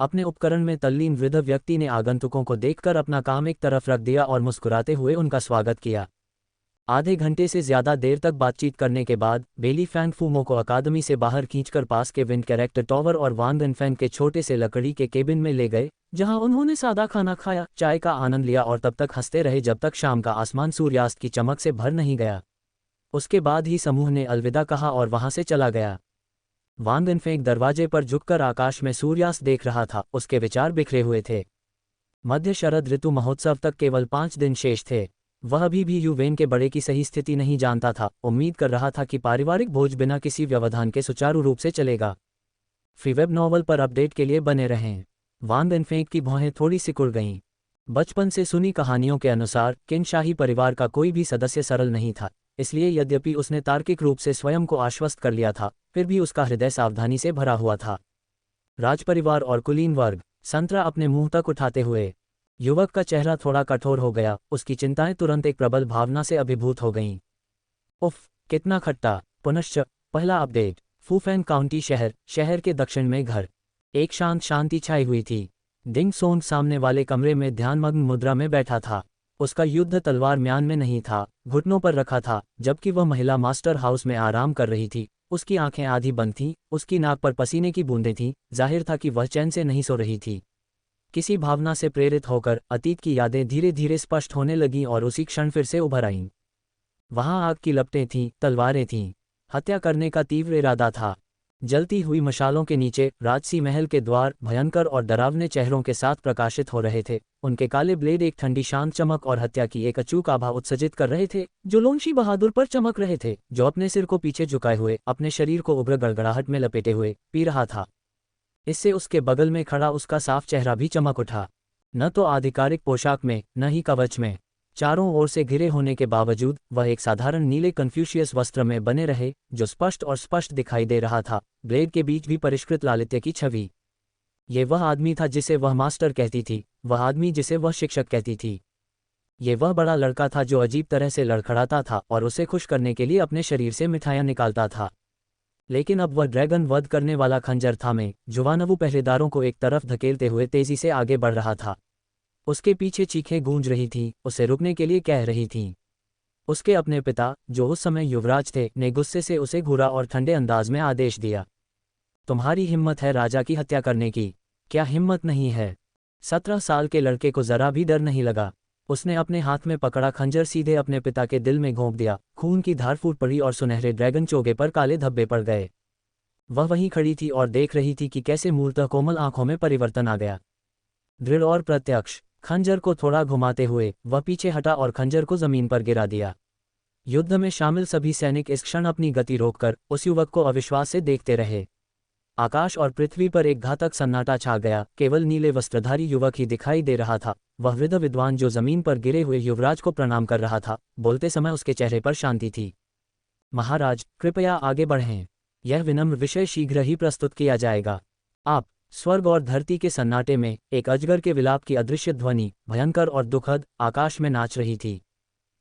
अपने उपकरण में तल्लीन वृद्ध व्यक्ति ने आगंतुकों को देखकर अपना काम एक तरफ रख दिया और मुस्कुराते हुए उनका स्वागत किया। आधे घंटे से ज्यादा देर तक बातचीत करने के बाद बेली फैंग फूमो को अकादमी से बाहर खींचकर पास के विंड कैरेक्टर टॉवर और वान देनफेंग के छोटे से लकड़ी के केबिन में ले गए, जहां उन्होंने सादा खाना खाया, चाय का आनंद लिया और तब तक हंसते रहे जब तक शाम का आसमान सूर्यास्त की चमक से भर नहीं गया। उसके बाद ही समूह ने अलविदा कहा और वहां से चला गया। वान देनफेंग दरवाजे पर झुककर आकाश में सूर्यास्त देख रहा था, उसके विचार बिखरे हुए थे। मध्य शरद ऋतु महोत्सव तक केवल 5 दिन शेष थे। वह अभी भी यूवेन के बड़े की सही स्थिति नहीं जानता था, उम्मीद कर रहा था कि पारिवारिक भोज बिना किसी व्यवधान के सुचारू रूप से चलेगा। फ्री वेब नॉवल पर अपडेट के लिए बने रहें। वान देनफेंग की भौहें थोड़ी सिकुड़ गईं। बचपन से सुनी कहानियों के अनुसार किन शाही परिवार का कोई भी सदस्य सरल नहीं था, इसलिए यद्यपि उसने तार्किक रूप से स्वयं को आश्वस्त कर लिया था, फिर भी उसका हृदय सावधानी से भरा हुआ था। राजपरिवार और कुलीन वर्ग, संतरा अपने मुंह तक उठाते हुए। युवक का चेहरा थोड़ा कठोर हो गया, उसकी चिंताएं तुरंत एक प्रबल भावना से अभिभूत हो गईं। उफ, कितना खट्टा। पुनश्च पहला अपडेट। फूफेन काउंटी शहर के दक्षिण में घर। एक शांत शांति छाई हुई थी। डिंग सोन सामने वाले कमरे में ध्यानमग्न मुद्रा में बैठा था। उसका युद्ध तलवार म्यान में नहीं था, घुटनों पर रखा था, जबकि वह महिला मास्टर हाउस में आराम कर रही थी। उसकी आंखें आधी बंद थीं, उसकी नाक पर पसीने की बूंदें थीं, जाहिर था कि वह चैन से नहीं सो रही थी। किसी भावना से प्रेरित होकर अतीत की यादें धीरे धीरे स्पष्ट होने लगीं और उसी क्षण फिर से उभर आईं। वहां आग की लपटें थीं, तलवारें थीं, हत्या करने का तीव्र इरादा था। जलती हुई मशालों के नीचे राजसी महल के द्वार भयंकर और डरावने चेहरों के साथ प्रकाशित हो रहे थे। उनके काले ब्लेड एक ठंडी शांत चमक और हत्या की एक अचूक आभा उत्सर्जित कर रहे थे, जो लोंशी बहादुर पर चमक रहे थे, जो अपने सिर को पीछे झुकाए हुए, अपने शरीर को उग्र गड़गड़ाहट में लपेटे हुए पी रहा था। इससे उसके बगल में खड़ा उसका साफ चेहरा भी चमक उठा। न तो आधिकारिक पोशाक में, न ही कवच में। चारों ओर से घिरे होने के बावजूद वह एक साधारण नीले कन्फ्यूशियस वस्त्र में बने रहे, जो स्पष्ट दिखाई दे रहा था, ब्लेड के बीच भी परिष्कृत लालित्य की छवि। ये वह आदमी था जिसे वह मास्टर कहती थी, वह आदमी जिसे वह शिक्षक कहती थी। ये वह बड़ा लड़का था जो अजीब तरह से लड़खड़ाता था और उसे खुश करने के लिए अपने शरीर से मिठाइयाँ निकालता था। लेकिन अब वह ड्रैगन वध करने वाला खंजर थामे जुवानवु पहरेदारों को एक तरफ धकेलते हुए तेजी से आगे बढ़ रहा था। उसके पीछे चीखें गूंज रही थीं, उसे रुकने के लिए कह रही थीं। उसके अपने पिता, जो उस समय युवराज थे, ने गुस्से से उसे घूरा और ठंडे अंदाज में आदेश दिया, तुम्हारी हिम्मत है राजा की हत्या करने की, क्या हिम्मत नहीं है? 17 साल के लड़के को जरा भी डर नहीं लगा। उसने अपने हाथ में पकड़ा खंजर सीधे अपने पिता के दिल में घोंप दिया। खून की धार फूट पड़ी और सुनहरे ड्रैगन चोगे पर काले धब्बे पड़ गए। वह वहीं खड़ी थी और देख रही थी कि कैसे मूलतः कोमल आंखों में परिवर्तन आ गया। दृढ़ और प्रत्यक्ष। खंजर को थोड़ा घुमाते हुए वह पीछे हटा और खंजर को जमीन पर गिरा दिया। युद्ध में शामिल सभी सैनिक इस क्षण अपनी गति रोककर उस युवक को अविश्वास से देखते रहे। आकाश और पृथ्वी पर एक घातक सन्नाटा छा गया, केवल नीले वस्त्रधारी युवक ही दिखाई दे रहा था। वह वृद्ध विद्वान जो जमीन पर गिरे हुए युवराज को प्रणाम कर रहा था, बोलते समय उसके चेहरे पर शांति थी। महाराज, कृपया आगे बढ़ें। यह विनम्र विषय शीघ्र ही प्रस्तुत किया जाएगा। आप। स्वर्ग और धरती के सन्नाटे में एक अजगर के विलाप की अदृश्य ध्वनि, भयंकर और दुखद, आकाश में नाच रही थी।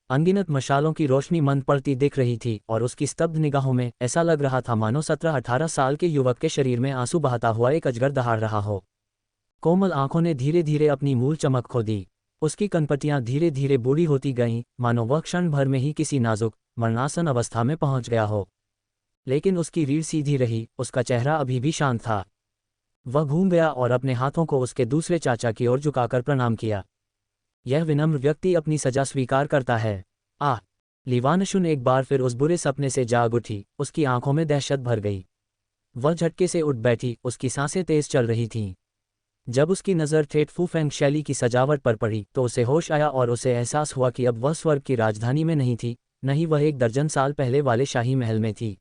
अनगिनत मशालों की रोशनी मंद पड़ती दिख रही थी और उसकी स्तब्ध निगाहों में ऐसा लग रहा था मानो 17-18 साल के युवक के शरीर में आंसू बहाता हुआ एक अजगर दहाड़ रहा हो। कोमल आंखों ने धीरे धीरे अपनी मूल चमक खो दी। उसकी कनपटियां धीरे धीरे बूढ़ी होती गईं, मानो वह क्षण भर में ही किसी नाजुक, मरणासन अवस्था में पहुंच गया हो। लेकिन उसकी रीढ़ सीधी रही, उसका चेहरा अभी भी शांत था। वह घूम गया और अपने हाथों को उसके दूसरे चाचा की ओर झुकाकर प्रणाम किया। यह विनम्र व्यक्ति अपनी सजा स्वीकार करता है। आह! लीवानशुन एक बार फिर उस बुरे सपने से जाग उठी, उसकी आंखों में दहशत भर गई। वह झटके से उठ बैठी, उसकी सांसें तेज चल रही थीं। जब उसकी नज़र ठेठ फूफेंग शैली की सजावट पर पड़ी तो उसे होश आया और उसे एहसास हुआ कि अब वह स्वर्ग की राजधानी में नहीं थी, न ही वह 1 दर्जन साल पहले वाले शाही महल में थी।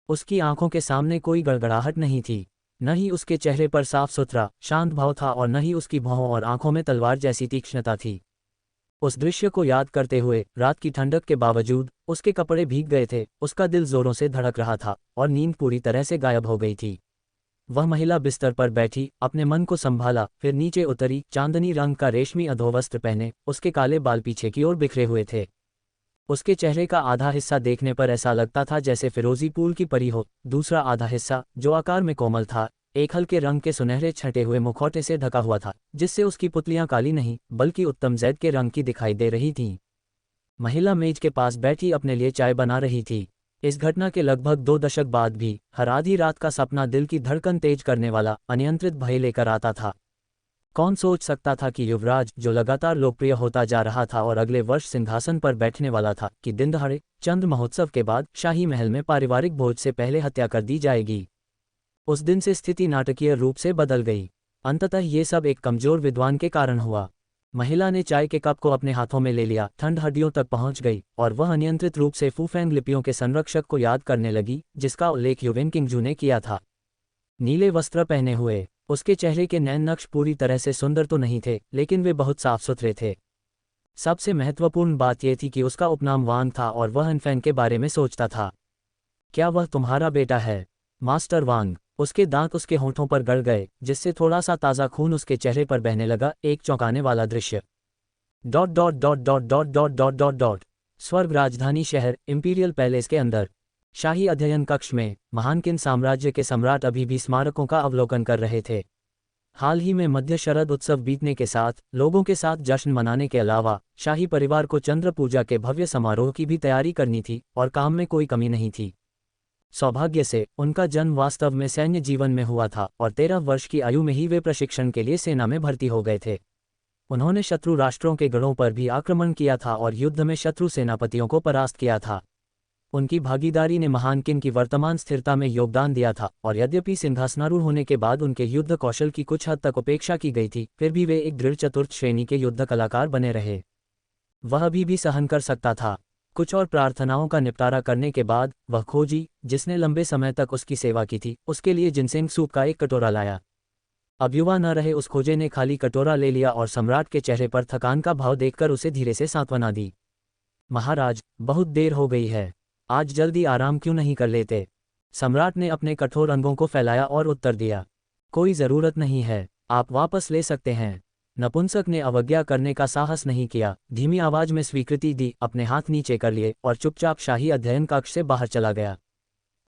उसकी आंखों के सामने कोई गड़गड़ाहट नहीं थी, न ही उसके चेहरे पर साफ सुथरा, शांत भाव था और न ही उसकी भौहों और आंखों में तलवार जैसी तीक्ष्णता थी। उस दृश्य को याद करते हुए, रात की ठंडक के बावजूद उसके कपड़े भीग गए थे, उसका दिल जोरों से धड़क रहा था और नींद पूरी तरह से गायब हो गई थी। वह महिला बिस्तर पर बैठी, अपने मन को संभाला, फिर नीचे उतरी। चांदनी रंग का रेशमी अधोवस्त्र पहने, उसके काले बाल पीछे की ओर बिखरे हुए थे। उसके चेहरे का आधा हिस्सा देखने पर ऐसा लगता था जैसे फिरोजी फूल की परी हो, दूसरा आधा हिस्सा, जो आकार में कोमल था, एक हल्के रंग के सुनहरे छटे हुए मुखौटे से ढका हुआ था, जिससे उसकी पुतलियां काली नहीं बल्कि उत्तम जैद के रंग की दिखाई दे रही थीं। महिला मेज के पास बैठी अपने लिए चाय बना रही थी। इस घटना के लगभग 2 दशक बाद भी हर आधी रात का सपना दिल की धड़कन तेज करने वाला अनियंत्रित भय लेकर आता था। कौन सोच सकता था कि युवराज, जो लगातार लोकप्रिय होता जा रहा था और अगले वर्ष सिंहासन पर बैठने वाला था, कि दिन दहाड़े चंद्र महोत्सव के बाद शाही महल में पारिवारिक भोज से पहले हत्या कर दी जाएगी। उस दिन से स्थिति नाटकीय रूप से बदल गई। अंततः ये सब एक कमजोर विद्वान के कारण हुआ। महिला ने चाय के कप को अपने हाथों में ले लिया, ठंड हड्डियों तक पहुंच गई और वह अनियंत्रित रूप से फूफेंग लिपियों के संरक्षक को याद करने लगी, जिसका उल्लेख ह्यूवेन किंगजू ने किया था। नीले वस्त्र पहने हुए उसके चेहरे के नैन नक्श पूरी तरह से सुंदर तो नहीं थे, लेकिन वे बहुत साफ सुथरे थे। सबसे महत्वपूर्ण बात यह थी कि उसका उपनाम वांग था और वह इनफैन के बारे में सोचता था। क्या वह तुम्हारा बेटा है, मास्टर वांग? उसके दांत उसके होंठों पर गड़ गए, जिससे थोड़ा सा ताज़ा खून उसके चेहरे पर बहने लगा। एक चौंकाने वाला दृश्य। Dot dot dot dot dot dot dot dot dot स्वर्ग राजधानी शहर इंपीरियल पैलेस के अंदर शाही अध्ययन कक्ष में महानकिन साम्राज्य के सम्राट अभी भी स्मारकों का अवलोकन कर रहे थे। हाल ही में मध्य शरद उत्सव बीतने के साथ लोगों के साथ जश्न मनाने के अलावा शाही परिवार को चंद्र पूजा के भव्य समारोह की भी तैयारी करनी थी और काम में कोई कमी नहीं थी। सौभाग्य से उनका जन्म वास्तव में सैन्य जीवन में हुआ था और 13 वर्ष की आयु में ही वे प्रशिक्षण के लिए सेना में भर्ती हो गए थे। उन्होंने शत्रु राष्ट्रों के गढ़ों पर भी आक्रमण किया था और युद्ध में शत्रु सेनापतियों को परास्त किया था। उनकी भागीदारी ने महानकिन की वर्तमान स्थिरता में योगदान दिया था और यद्यपि सिंहासनारूढ़ होने के बाद उनके युद्ध कौशल की कुछ हद तक उपेक्षा की गई थी, फिर भी वे एक दृढ़ चतुर्थ श्रेणी के युद्ध कलाकार बने रहे। वह अभी भी सहन कर सकता था। कुछ और प्रार्थनाओं का निपटारा करने के बाद वह खोजी, जिसने लंबे समय तक उसकी सेवा की थी, उसके लिए जिनसेंग सूप का एक कटोरा लाया। अब युवा न रहे उस खोजे ने खाली कटोरा ले लिया और सम्राट के चेहरे पर थकान का भाव देखकर उसे धीरे से सांत्वना दी। महाराज, बहुत देर हो गई है, आज जल्दी आराम क्यों नहीं कर लेते? सम्राट ने अपने कठोर अंगों को फैलाया और उत्तर दिया। कोई ज़रूरत नहीं है, आप वापस ले सकते हैं। नपुंसक ने अवज्ञा करने का साहस नहीं किया, धीमी आवाज में स्वीकृति दी, अपने हाथ नीचे कर लिए और चुपचाप शाही अध्ययन कक्ष से बाहर चला गया।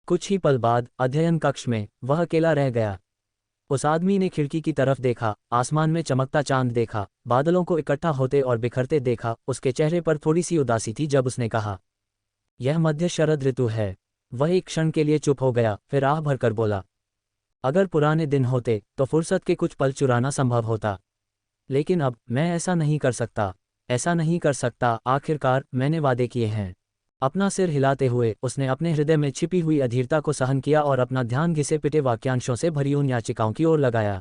कुछ ही पल बाद अध्ययन कक्ष में वह अकेला रह गया। उस आदमी ने खिड़की की तरफ देखा, आसमान में चमकता चांद देखा, बादलों को इकट्ठा होते और बिखरते देखा। उसके चेहरे पर थोड़ी सी उदासी थी जब उसने कहा, यह मध्य शरद ऋतु है। वह एक क्षण के लिए चुप हो गया, फिर आह भरकर बोला, अगर पुराने दिन होते तो फुर्सत के कुछ पल चुराना संभव होता, लेकिन अब मैं ऐसा नहीं कर सकता, ऐसा नहीं कर सकता। आखिरकार मैंने वादे किए हैं। अपना सिर हिलाते हुए उसने अपने हृदय में छिपी हुई अधीरता को सहन किया और अपना ध्यान घिसे पिटे वाक्यांशों से भरी उन याचिकाओं की ओर लगाया।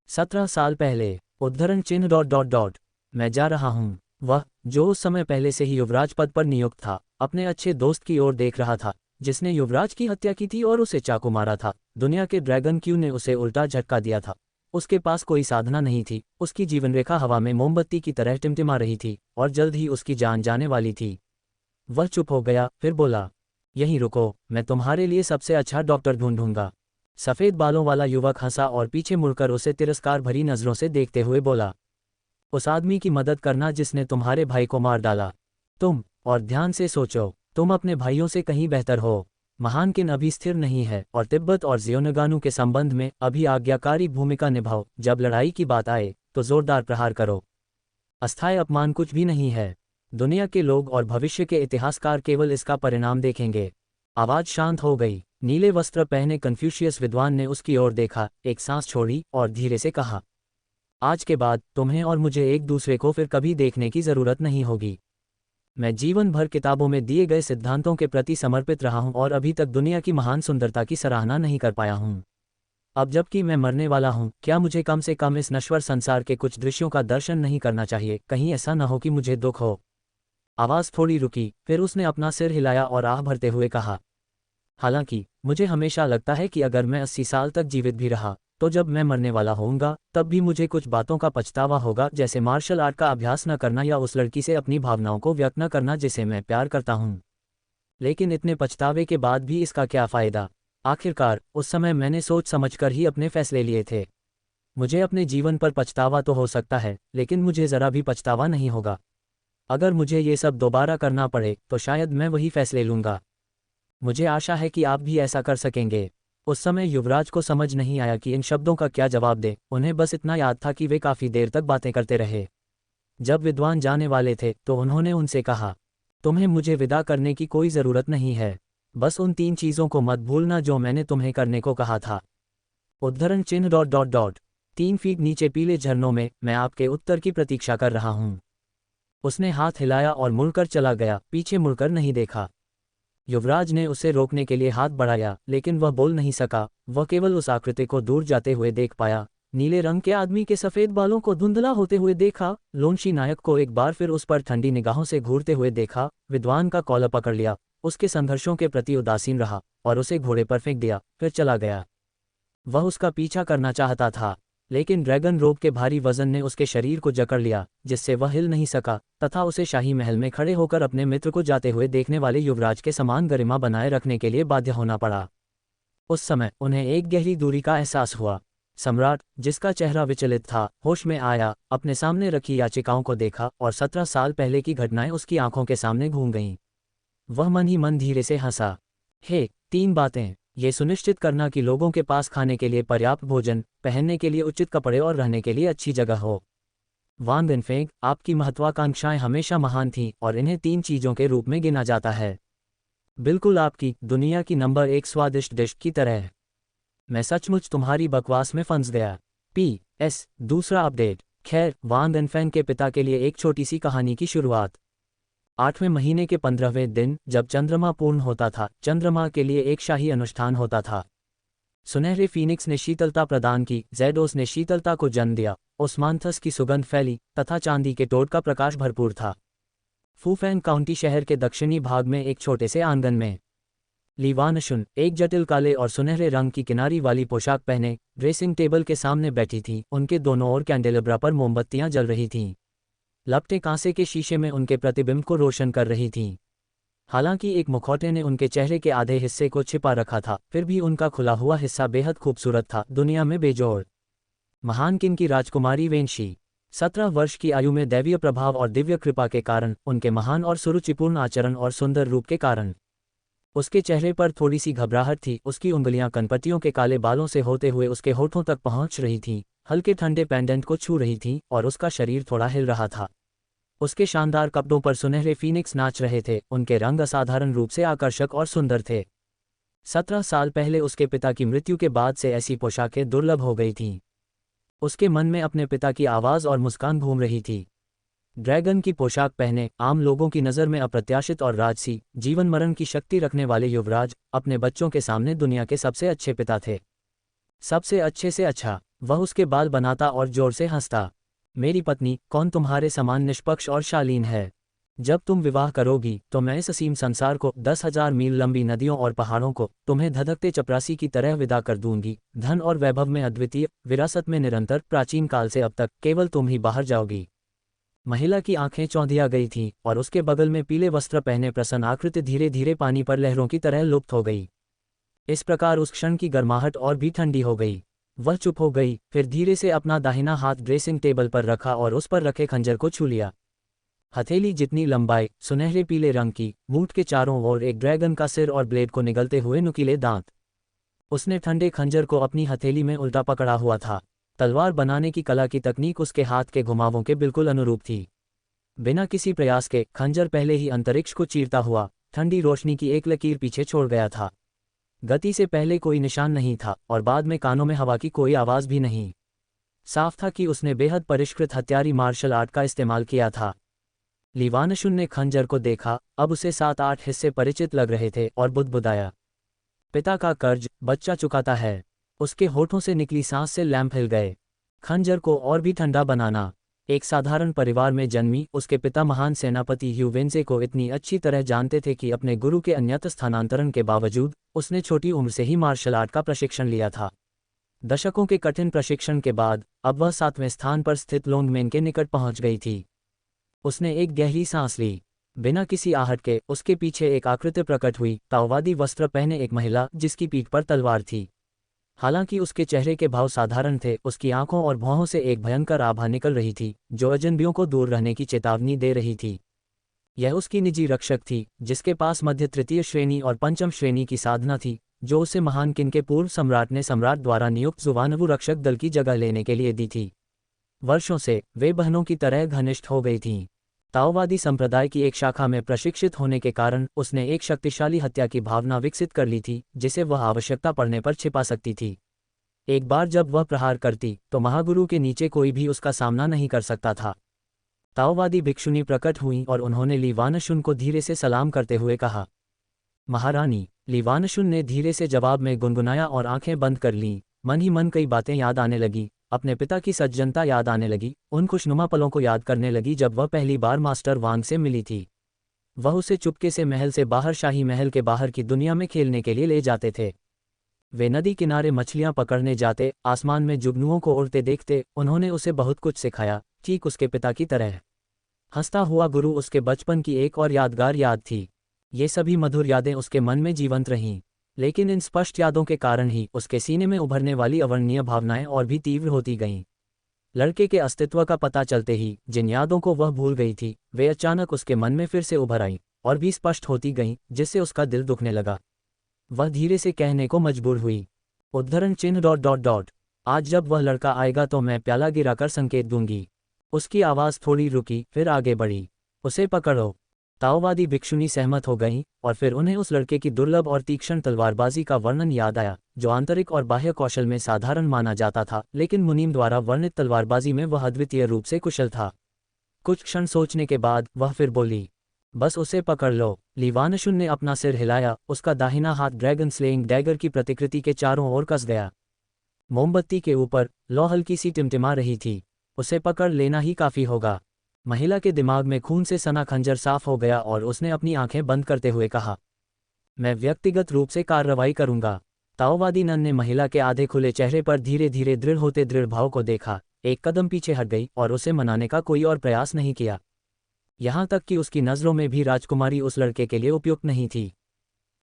17 साल पहले, उद्धरण चिन्ह डॉट डॉट डॉट मैं जा रहा हूँ। वह, जो उस समय पहले से ही युवराज पद पर नियुक्त था, अपने अच्छे दोस्त की ओर देख रहा था, जिसने युवराज की हत्या की थी और उसे चाकू मारा था। दुनिया के ड्रैगन क्यू ने उसे उल्टा झटका दिया था। उसके पास कोई साधना नहीं थी, उसकी जीवनरेखा हवा में मोमबत्ती की तरह टिमटिमा रही थी और जल्द ही उसकी जान जाने वाली थी। वह चुप हो गया, फिर बोला, यहीं रुको, मैं तुम्हारे लिए सबसे अच्छा डॉक्टर ढूंढूंगा। सफ़ेद बालों वाला युवक हंसा और पीछे मुड़कर उसे तिरस्कार भरी नज़रों से देखते हुए बोला, उस आदमी की मदद करना जिसने तुम्हारे भाई को मार डाला। तुम, और ध्यान से सोचो, तुम अपने भाइयों से कहीं बेहतर हो। महानकिन अभी स्थिर नहीं है और तिब्बत और ज़ियोनगानु के संबंध में अभी आज्ञाकारी भूमिका निभाओ। जब लड़ाई की बात आए तो जोरदार प्रहार करो। अस्थायी अपमान कुछ भी नहीं है। दुनिया के लोग और भविष्य के इतिहासकार केवल इसका परिणाम देखेंगे। आवाज शांत हो गई। नीले वस्त्र पहने कन्फ्यूशियस विद्वान ने उसकी ओर देखा, एक सांस छोड़ी और धीरे से कहा, आज के बाद तुम्हें और मुझे एक दूसरे को फिर कभी देखने की ज़रूरत नहीं होगी। मैं जीवन भर किताबों में दिए गए सिद्धांतों के प्रति समर्पित रहा हूं और अभी तक दुनिया की महान सुंदरता की सराहना नहीं कर पाया हूं। अब जबकि मैं मरने वाला हूं, क्या मुझे कम से कम इस नश्वर संसार के कुछ दृश्यों का दर्शन नहीं करना चाहिए? कहीं ऐसा न हो कि मुझे दुख हो। आवाज़ थोड़ी रुकी, फिर उसने अपना सिर हिलाया और आह भरते हुए कहा, हालांकि मुझे हमेशा लगता है कि अगर मैं 80 साल तक जीवित भी रहा तो जब मैं मरने वाला होऊंगा तब भी मुझे कुछ बातों का पछतावा होगा, जैसे मार्शल आर्ट का अभ्यास न करना या उस लड़की से अपनी भावनाओं को व्यक्त न करना जिसे मैं प्यार करता हूं। लेकिन इतने पछतावे के बाद भी इसका क्या फ़ायदा? आखिरकार उस समय मैंने सोच समझकर ही अपने फैसले लिए थे। मुझे अपने जीवन पर पछतावा तो हो सकता है, लेकिन मुझे ज़रा भी पछतावा नहीं होगा। अगर मुझे ये सब दोबारा करना पड़े तो शायद मैं वही फैसले लूँगा। मुझे आशा है कि आप भी ऐसा कर सकेंगे। उस समय युवराज को समझ नहीं आया कि इन शब्दों का क्या जवाब दे, उन्हें बस इतना याद था कि वे काफ़ी देर तक बातें करते रहे। जब विद्वान जाने वाले थे तो उन्होंने उनसे कहा, तुम्हें मुझे विदा करने की कोई ज़रूरत नहीं है, बस उन 3 चीज़ों को मत भूलना जो मैंने तुम्हें करने को कहा था। उद्धरण चिन्ह डॉट डॉट डॉट 3 फीट नीचे पीले झरनों में मैं आपके उत्तर की प्रतीक्षा कर रहा हूँ। उसने हाथ हिलाया और मुड़कर चला गया, पीछे मुड़कर नहीं देखा। युवराज ने उसे रोकने के लिए हाथ बढ़ाया, लेकिन वह बोल नहीं सका। वह केवल उस आकृति को दूर जाते हुए देख पाया। नीले रंग के आदमी के सफ़ेद बालों को धुंधला होते हुए देखा। लोनशी नायक को एक बार फिर उस पर ठंडी निगाहों से घूरते हुए देखा। विद्वान का कॉलर पकड़ लिया, उसके संघर्षों के प्रति उदासीन रहा और उसे घोड़े पर फेंक दिया, फिर चला गया। वह उसका पीछा करना चाहता था, लेकिन ड्रैगन रोप के भारी वजन ने उसके शरीर को जकड़ लिया, जिससे वह हिल नहीं सका, तथा उसे शाही महल में खड़े होकर अपने मित्र को जाते हुए देखने वाले युवराज के समान गरिमा बनाए रखने के लिए बाध्य होना पड़ा। उस समय उन्हें एक गहरी दूरी का एहसास हुआ। सम्राट, जिसका चेहरा विचलित था, होश में आया, अपने सामने रखी याचिकाओं को देखा और 17 साल पहले की घटनाएं उसकी आंखों के सामने घूम गईं। वह मन ही मन धीरे से हंसा। हे, 3 बातें। ये सुनिश्चित करना कि लोगों के पास खाने के लिए पर्याप्त भोजन, पहनने के लिए उचित कपड़े और रहने के लिए अच्छी जगह हो। वान दिनफेंग, आपकी महत्वाकांक्षाएं हमेशा महान थीं और इन्हें 3 चीज़ों के रूप में गिना जाता है। बिल्कुल आपकी दुनिया की नंबर 1 स्वादिष्ट डिश की तरह। मैं सचमुच तुम्हारी बकवास में फंस गया। PS, दूसरा अपडेट। खैर, वान दिनफेंग के पिता के लिए एक छोटी सी कहानी की शुरुआत। 8वें महीने के 15वें दिन, जब चंद्रमा पूर्ण होता था, चंद्रमा के लिए एक शाही अनुष्ठान होता था। सुनहरे फीनिक्स ने शीतलता प्रदान की, ज़ैडोस ने शीतलता को जन्म दिया, ओस्मांथस की सुगंध फैली, तथा चांदी के टोड का प्रकाश भरपूर था। फूफेंग काउंटी शहर के दक्षिणी भाग में एक छोटे से आंगन में लीवानशुन, एक जटिल काले और सुनहरे रंग की किनारी वाली पोशाक पहने, ड्रेसिंग टेबल के सामने बैठी थी। उनके दोनों ओर कैंडेलेब्रा पर मोमबत्तियां जल रही थीं। लपटें कांसे के शीशे में उनके प्रतिबिंब को रोशन कर रही थीं। हालांकि एक मुखौटे ने उनके चेहरे के आधे हिस्से को छिपा रखा था, फिर भी उनका खुला हुआ हिस्सा बेहद खूबसूरत था, दुनिया में बेजोड़। महान किन की राजकुमारी वेनशी। 17 वर्ष की आयु में दैवीय प्रभाव और दिव्य कृपा के कारण, उनके महान और सुरुचिपूर्ण आचरण और सुंदर रूप के कारण उसके चेहरे पर थोड़ी सी घबराहट थी। उसकी उंगलियां कनपटियों के काले बालों से होते हुए उसके होठों तक पहुंच रही थीं, हल्के ठंडे पेंडेंट को छू रही थीं, और उसका शरीर थोड़ा हिल रहा था। उसके शानदार कपड़ों पर सुनहरे फीनिक्स नाच रहे थे, उनके रंग असाधारण रूप से आकर्षक और सुंदर थे। 17 साल पहले उसके पिता की मृत्यु के बाद से ऐसी पोशाकें दुर्लभ हो गई थीं। उसके मन में अपने पिता की आवाज़ और मुस्कान घूम रही थी। ड्रैगन की पोशाक पहने, आम लोगों की नज़र में अप्रत्याशित और राजसी, जीवन मरण की शक्ति रखने वाले युवराज अपने बच्चों के सामने दुनिया के सबसे अच्छे पिता थे। सबसे अच्छे से अच्छा। वह उसके बाल बनाता और जोर से हंसता। मेरी पत्नी, कौन तुम्हारे समान निष्पक्ष और शालीन है? जब तुम विवाह करोगी तो मैं इस असीम संसार को, 10,000 मील लंबी नदियों और पहाड़ों को, तुम्हें धधकते चपरासी की तरह विदा कर दूंगी। धन और वैभव में अद्वितीय, विरासत में निरंतर, प्राचीन काल से अब तक केवल तुम ही बाहर जाओगी। महिला की आंखें चौंधिया गई थीं और उसके बगल में पीले वस्त्र पहने प्रसन्न आकृति धीरे धीरे पानी पर लहरों की तरह लुप्त हो गई। इस प्रकार उस क्षण की गर्माहट और भी ठंडी हो गई। वह चुप हो गई, फिर धीरे से अपना दाहिना हाथ ड्रेसिंग टेबल पर रखा और उस पर रखे खंजर को छू लिया। हथेली जितनी लंबाई, सुनहरे पीले रंग की, मूठ के चारों ओर एक ड्रैगन का सिर और ब्लेड को निगलते हुए नुकीले दांत। उसने ठंडे खंजर को अपनी हथेली में उल्टा पकड़ा हुआ था। तलवार बनाने की कला की तकनीक उसके हाथ के घुमावों के बिल्कुल अनुरूप थी। बिना किसी प्रयास के, खंजर पहले ही अंतरिक्ष को चीरता हुआ ठंडी रोशनी की एक लकीर पीछे छोड़ गया था। गति से पहले कोई निशान नहीं था और बाद में कानों में हवा की कोई आवाज़ भी नहीं। साफ था कि उसने बेहद परिष्कृत हथियारी मार्शल आर्ट का इस्तेमाल किया था। लीवानशुन ने खंजर को देखा, अब उसे 7-8 हिस्से परिचित लग रहे थे, और बुदबुदाया, पिता का कर्ज बच्चा चुकाता है। उसके होठों से निकली सांस से लैंप हिल गए। खंजर को और भी ठंडा बनाना। एक साधारण परिवार में जन्मी उसके पिता महान सेनापति ह्यू वेन्जे को इतनी अच्छी तरह जानते थे कि अपने गुरु के अन्यत्र स्थानांतरण के बावजूद उसने छोटी उम्र से ही मार्शल आर्ट का प्रशिक्षण लिया था। दशकों के कठिन प्रशिक्षण के बाद अब वह 7वें स्थान पर स्थित लोंगमेन के निकट पहुंच गई थी। उसने एक गहरी सांस ली। बिना किसी आहट के उसके पीछे एक आकृति प्रकट हुई, ताओवादी वस्त्र पहने एक महिला जिसकी पीठ पर तलवार थी। हालांकि उसके चेहरे के भाव साधारण थे, उसकी आंखों और भौहों से एक भयंकर आभा निकल रही थी, जो अजनबियों को दूर रहने की चेतावनी दे रही थी। यह उसकी निजी रक्षक थी, जिसके पास मध्य तृतीय श्रेणी और पंचम श्रेणी की साधना थी, जो उसे महान किन के पूर्व सम्राट ने सम्राट द्वारा नियुक्त जुवानवु रक्षक दल की जगह लेने के लिए दी थी। वर्षों से वे बहनों की तरह घनिष्ठ हो गई थीं। ताओवादी संप्रदाय की एक शाखा में प्रशिक्षित होने के कारण उसने एक शक्तिशाली हत्या की भावना विकसित कर ली थी, जिसे वह आवश्यकता पड़ने पर छिपा सकती थी। एक बार जब वह प्रहार करती तो महागुरु के नीचे कोई भी उसका सामना नहीं कर सकता था। ताओवादी भिक्षुनी प्रकट हुईं और उन्होंने ली वानशुन को धीरे से सलाम करते हुए कहा, महारानी। ली वानशुन ने धीरे से जवाब में गुनगुनाया और आंखें बंद कर लीं। मन ही मन कई बातें याद आने लगी। अपने पिता की सज्जनता याद आने लगी, उन खुशनुमा पलों को याद करने लगी जब वह पहली बार मास्टर वांग से मिली थी। वह उसे चुपके से महल से बाहर शाही महल के बाहर की दुनिया में खेलने के लिए ले जाते थे। वे नदी किनारे मछलियां पकड़ने जाते, आसमान में जुगनुओं को उड़ते देखते। उन्होंने उसे बहुत कुछ सिखाया, ठीक उसके पिता की तरह। हंसता हुआ गुरु उसके बचपन की एक और यादगार याद थी। ये सभी मधुर यादें उसके मन में जीवंत रहीं, लेकिन इन स्पष्ट यादों के कारण ही उसके सीने में उभरने वाली अवर्णनीय भावनाएं और भी तीव्र होती गईं। लड़के के अस्तित्व का पता चलते ही जिन यादों को वह भूल गई थी, वे अचानक उसके मन में फिर से उभर आईं और भी स्पष्ट होती गईं, जिससे उसका दिल दुखने लगा। वह धीरे से कहने को मजबूर हुई, उद्धरण चिन्ह ... आज जब वह लड़का आएगा तो मैं प्याला गिराकर संकेत दूंगी। उसकी आवाज़ थोड़ी रुकी, फिर आगे बढ़ी, उसे पकड़ो। ताओवादी भिक्षुनी सहमत हो गईं और फिर उन्हें उस लड़के की दुर्लभ और तीक्ष्ण तलवारबाजी का वर्णन याद आया, जो आंतरिक और बाह्य कौशल में साधारण माना जाता था, लेकिन मुनीम द्वारा वर्णित तलवारबाजी में वह अद्वितीय रूप से कुशल था। कुछ क्षण सोचने के बाद वह फिर बोली, बस उसे पकड़ लो। ली वानशुन ने अपना सिर हिलाया, उसका दाहिना हाथ ड्रैगन स्लेइंग डैगर की प्रतिकृति के चारों ओर कस गया। मोमबत्ती के ऊपर लौ हल्की सी टिमटिमा रही थी। उसे पकड़ लेना ही काफी होगा। महिला के दिमाग में खून से सना खंजर साफ हो गया और उसने अपनी आंखें बंद करते हुए कहा, मैं व्यक्तिगत रूप से कार्रवाई करूंगा। ताओवादी नन ने महिला के आधे खुले चेहरे पर धीरे धीरे दृढ़ होते दृढ़ भाव को देखा, एक कदम पीछे हट गई और उसे मनाने का कोई और प्रयास नहीं किया। यहां तक कि उसकी नज़रों में भी राजकुमारी उस लड़के के लिए उपयुक्त नहीं थी।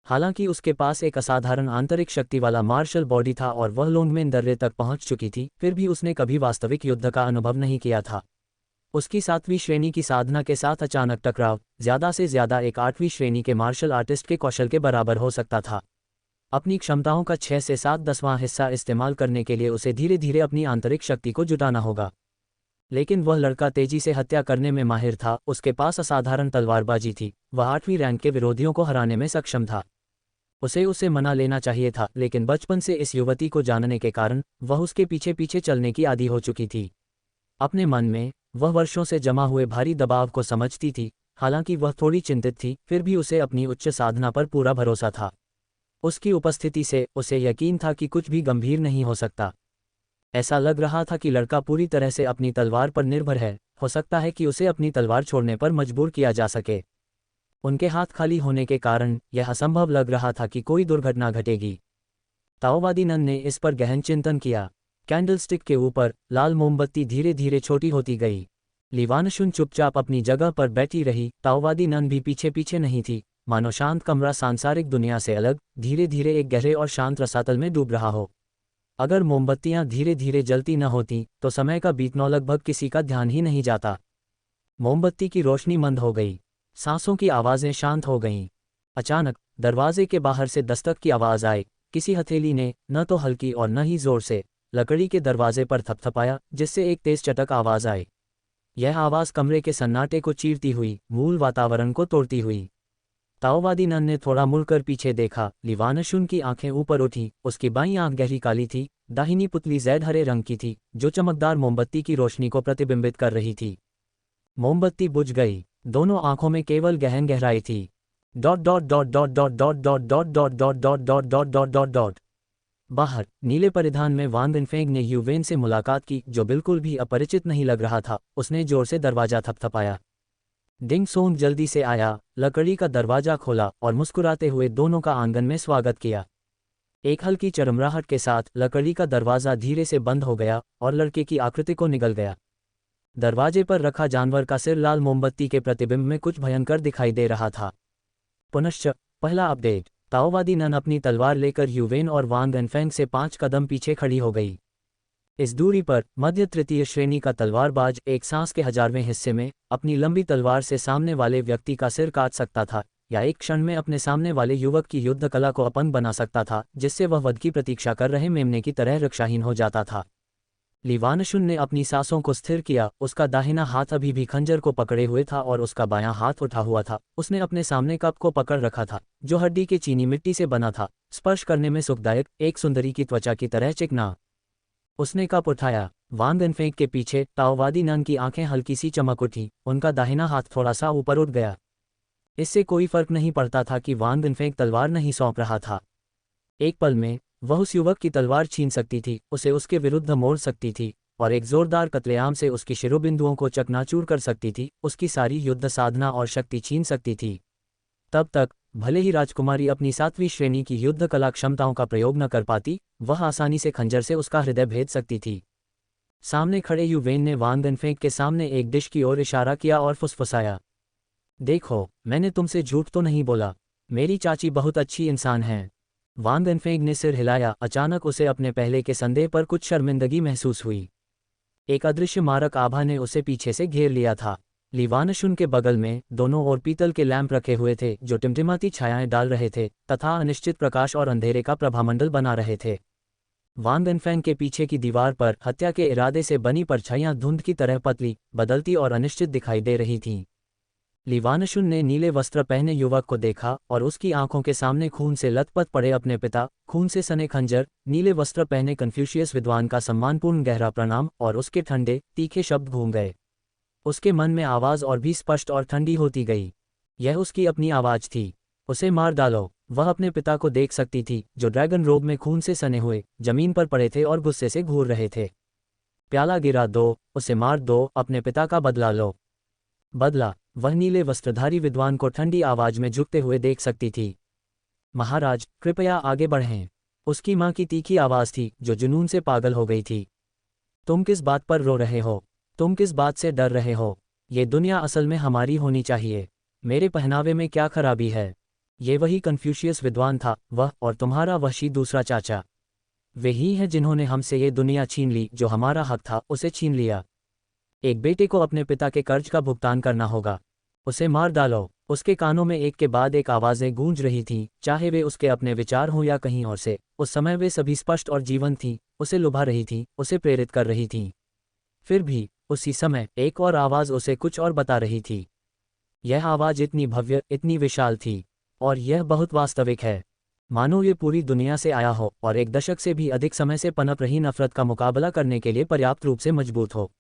हालांकि उसके पास एक असाधारण आंतरिक शक्ति वाला मार्शल बॉडी था और वह लोंगमेन दर्रे तक पहुंच चुकी थी, फिर भी उसने कभी वास्तविक युद्ध का अनुभव नहीं किया था। उसकी 7वीं श्रेणी की साधना के साथ अचानक टकराव ज्यादा से ज्यादा एक 8वीं श्रेणी के मार्शल आर्टिस्ट के कौशल के बराबर हो सकता था। अपनी क्षमताओं का 6 से 7/10वां हिस्सा इस्तेमाल करने के लिए उसे धीरे धीरे अपनी आंतरिक शक्ति को जुटाना होगा। लेकिन वह लड़का तेजी से हत्या करने में माहिर था, उसके पास असाधारण तलवारबाजी थी, वह 8वीं रैंक के विरोधियों को हराने में सक्षम था। उसे मना लेना चाहिए था, लेकिन बचपन से इस युवती को जानने के कारण वह उसके पीछे पीछे चलने की आदी हो चुकी थी। अपने मन में वह वर्षों से जमा हुए भारी दबाव को समझती थी। हालांकि वह थोड़ी चिंतित थी, फिर भी उसे अपनी उच्च साधना पर पूरा भरोसा था। उसकी उपस्थिति से उसे यकीन था कि कुछ भी गंभीर नहीं हो सकता। ऐसा लग रहा था कि लड़का पूरी तरह से अपनी तलवार पर निर्भर है, हो सकता है कि उसे अपनी तलवार छोड़ने पर मजबूर किया जा सके। उनके हाथ खाली होने के कारण यह असंभव लग रहा था कि कोई दुर्घटना घटेगी। ताओवादी नन ने इस पर गहन चिंतन किया। कैंडलस्टिक के ऊपर लाल मोमबत्ती धीरे धीरे छोटी होती गई। ली वानशुन चुपचाप अपनी जगह पर बैठी रही। ताओवादी नन भी पीछे पीछे नहीं थी, मानो शांत कमरा सांसारिक दुनिया से अलग धीरे धीरे एक गहरे और शांत रसातल में डूब रहा हो। अगर मोमबत्तियां धीरे धीरे जलती न होती तो समय का बीतना लगभग किसी का ध्यान ही नहीं जाता। मोमबत्ती की रोशनी मंद हो गई, सांसों की आवाज़ें शांत हो गईं। अचानक दरवाजे के बाहर से दस्तक की आवाज़ आई। किसी हथेली ने न तो हल्की और न ही जोर से लकड़ी के दरवाजे पर थपथपाया, जिससे एक तेज चटक आवाज़ आई। यह आवाज़ कमरे के सन्नाटे को चीरती हुई, मूल वातावरण को तोड़ती हुई। ताओवादी नन ने थोड़ा मुड़कर पीछे देखा। ली वानशुन की आंखें ऊपर उठी। उसकी बाईं आंख गहरी काली थी, दाहिनी पुतली जैद हरे रंग की थी, जो चमकदार मोमबत्ती की रोशनी को प्रतिबिंबित कर रही थी। मोमबत्ती बुझ गई, दोनों आंखों में केवल गहन गहराई थी। ... बाहर नीले परिधान में वान दिनफेंग ने यूवेन से मुलाकात की, जो बिल्कुल भी अपरिचित नहीं लग रहा था। उसने जोर से दरवाजा थपथपाया। डिंग सोंग जल्दी से आया, लकड़ी का दरवाजा खोला और मुस्कुराते हुए दोनों का आंगन में स्वागत किया। एक हल्की चरमराहट के साथ लकड़ी का दरवाजा धीरे से बंद हो गया और लड़के की आकृति को निगल गया। दरवाजे पर रखा जानवर का सिर लाल मोमबत्ती के प्रतिबिंब में कुछ भयंकर दिखाई दे रहा था। पुनश्च पहला अपडेट। ताओवादी नन अपनी तलवार लेकर यूवेन और वान दिनफेंग से 5 कदम पीछे खड़ी हो गई। इस दूरी पर मध्य तृतीय श्रेणी का तलवारबाज एक सांस के 1000वें हिस्से में अपनी लंबी तलवार से सामने वाले व्यक्ति का सिर काट सकता था, या एक क्षण में अपने सामने वाले युवक की युद्ध कला को अपंग बना सकता था, जिससे वह वध की प्रतीक्षा कर रहे मेमने की तरह रक्षाहीन हो जाता था। ली वानशुन ने अपनी सांसों को स्थिर किया, उसका दाहिना हाथ अभी भी खंजर को पकड़े हुए था और उसका बायां हाथ उठा हुआ था। उसने अपने सामने कप को पकड़ रखा था, जो हड्डी के चीनी मिट्टी से बना था, स्पर्श करने में सुखदायक, एक सुंदरी की त्वचा की तरह चिकना। उसने कप उठाया। वांग इनफेंग के पीछे ताओवादी नन की आंखें हल्की सी चमक उठी, उनका दाहिना हाथ थोड़ा सा ऊपर उठ गया। इससे कोई फर्क नहीं पड़ता था कि वांग इनफेंग तलवार नहीं सौंप रहा था। एक पल में वह उस युवक की तलवार छीन सकती थी, उसे उसके विरुद्ध मोड़ सकती थी और एक जोरदार कत्लेआम से उसकी शिरोबिंदुओं को चकनाचूर कर सकती थी, उसकी सारी युद्ध साधना और शक्ति छीन सकती थी। तब तक भले ही राजकुमारी अपनी 7वीं श्रेणी की युद्ध कला क्षमताओं का प्रयोग न कर पाती, वह आसानी से खंजर से उसका हृदय भेद सकती थी। सामने खड़े यू वेन ने वांग इनफेंग के सामने एक डिश की ओर इशारा किया और फुसफुसाया, देखो, मैंने तुमसे झूठ तो नहीं बोला, मेरी चाची बहुत अच्छी इंसान है। वांग इनफेंग ने सिर हिलाया। अचानक उसे अपने पहले के संदेह पर कुछ शर्मिंदगी महसूस हुई। एक अदृश्य मारक आभा ने उसे पीछे से घेर लिया था। ली वानशुन के बगल में दोनों ओर पीतल के लैंप रखे हुए थे, जो टिमटिमाती छायाएं डाल रहे थे तथा अनिश्चित प्रकाश और अंधेरे का प्रभामंडल बना रहे थे। वांग इनफेंग के पीछे की दीवार पर हत्या के इरादे से बनी परछाइयां धुंध की तरह पतली, बदलती और अनिश्चित दिखाई दे रही थीं। ली वानशुन ने नीले वस्त्र पहने युवक को देखा और उसकी आंखों के सामने खून से लथपथ पड़े अपने पिता, खून से सने खंजर, नीले वस्त्र पहने कन्फ्यूशियस विद्वान का सम्मानपूर्ण गहरा प्रणाम और उसके ठंडे, तीखे शब्द घूम गए। उसके मन में आवाज़ और भी स्पष्ट और ठंडी होती गई। यह उसकी अपनी आवाज़ थी, उसे मार डालो। वह अपने पिता को देख सकती थी, जो ड्रैगन रोग में खून से सने हुए जमीन पर पड़े थे और गुस्से से घूर रहे थे। प्याला गिरा दो, उसे मार दो, अपने पिता का बदला लो। बदला। वह नीले वस्त्रधारी विद्वान को ठंडी आवाज में झुकते हुए देख सकती थी। महाराज, कृपया आगे बढ़ें। उसकी मां की तीखी आवाज थी, जो जुनून से पागल हो गई थी। तुम किस बात पर रो रहे हो? तुम किस बात से डर रहे हो? ये दुनिया असल में हमारी होनी चाहिए। मेरे पहनावे में क्या खराबी है? ये वही कन्फ्यूशियस विद्वान था, वह और तुम्हारा वहशी दूसरा चाचा। वे ही हैं जिन्होंने हमसे ये दुनिया छीन ली, जो हमारा हक था उसे छीन लिया। एक बेटे को अपने पिता के कर्ज का भुगतान करना होगा। उसे मार डालो। उसके कानों में एक के बाद एक आवाज़ें गूंज रही थीं, चाहे वे उसके अपने विचार हों या कहीं और से। उस समय वे सभी स्पष्ट और जीवंत थीं, उसे लुभा रही थीं, उसे प्रेरित कर रही थीं। फिर भी उसी समय एक और आवाज़ उसे कुछ और बता रही थी। यह आवाज़ इतनी भव्य, इतनी विशाल थी, और यह बहुत वास्तविक है, मानो ये पूरी दुनिया से आया हो और एक दशक से भी अधिक समय से पनप रही नफरत का मुकाबला करने के लिए पर्याप्त रूप से मजबूत हो।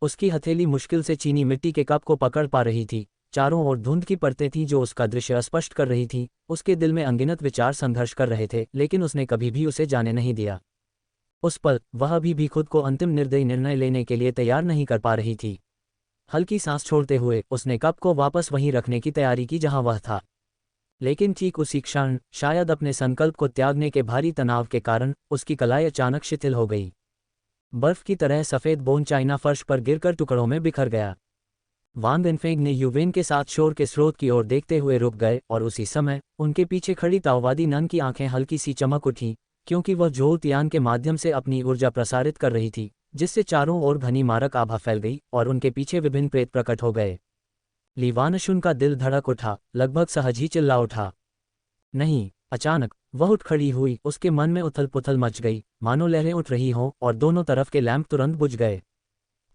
उसकी हथेली मुश्किल से चीनी मिट्टी के कप को पकड़ पा रही थी। चारों ओर धुंध की परतें थीं जो उसका दृश्य स्पष्ट कर रही थीं। उसके दिल में अनगिनत विचार संघर्ष कर रहे थे, लेकिन उसने कभी भी उसे जाने नहीं दिया। उस पल वह अभी भी खुद को अंतिम निर्णय लेने के लिए तैयार नहीं कर पा रही थी। हल्की सांस छोड़ते हुए उसने कप को वापस वहीं रखने की तैयारी की जहां वह था। लेकिन ठीक उसी क्षण, शायद अपने संकल्प को त्यागने के भारी तनाव के कारण, उसकी कलाई अचानक शिथिल हो गई। बर्फ की तरह सफ़ेद बोन चाइना फर्श पर गिरकर टुकड़ों में बिखर गया। वांग इनफेंग ने युवेन के साथ शोर के स्रोत की ओर देखते हुए रुक गए, और उसी समय उनके पीछे खड़ी ताओवादी नन की आंखें हल्की सी चमक उठीं, क्योंकि वह झोल तियान के माध्यम से अपनी ऊर्जा प्रसारित कर रही थी, जिससे चारों ओर घनी मारक आभा फैल गई और उनके पीछे विभिन्न प्रेत प्रकट हो गए। ली वानशुन का दिल धड़क उठा, लगभग सहज ही चिल्ला उठा। नहीं। अचानक वह उठ खड़ी हुई, उसके मन में उथल पुथल मच गई, मानो लहरें उठ रही हों, और दोनों तरफ के लैंप तुरंत बुझ गए।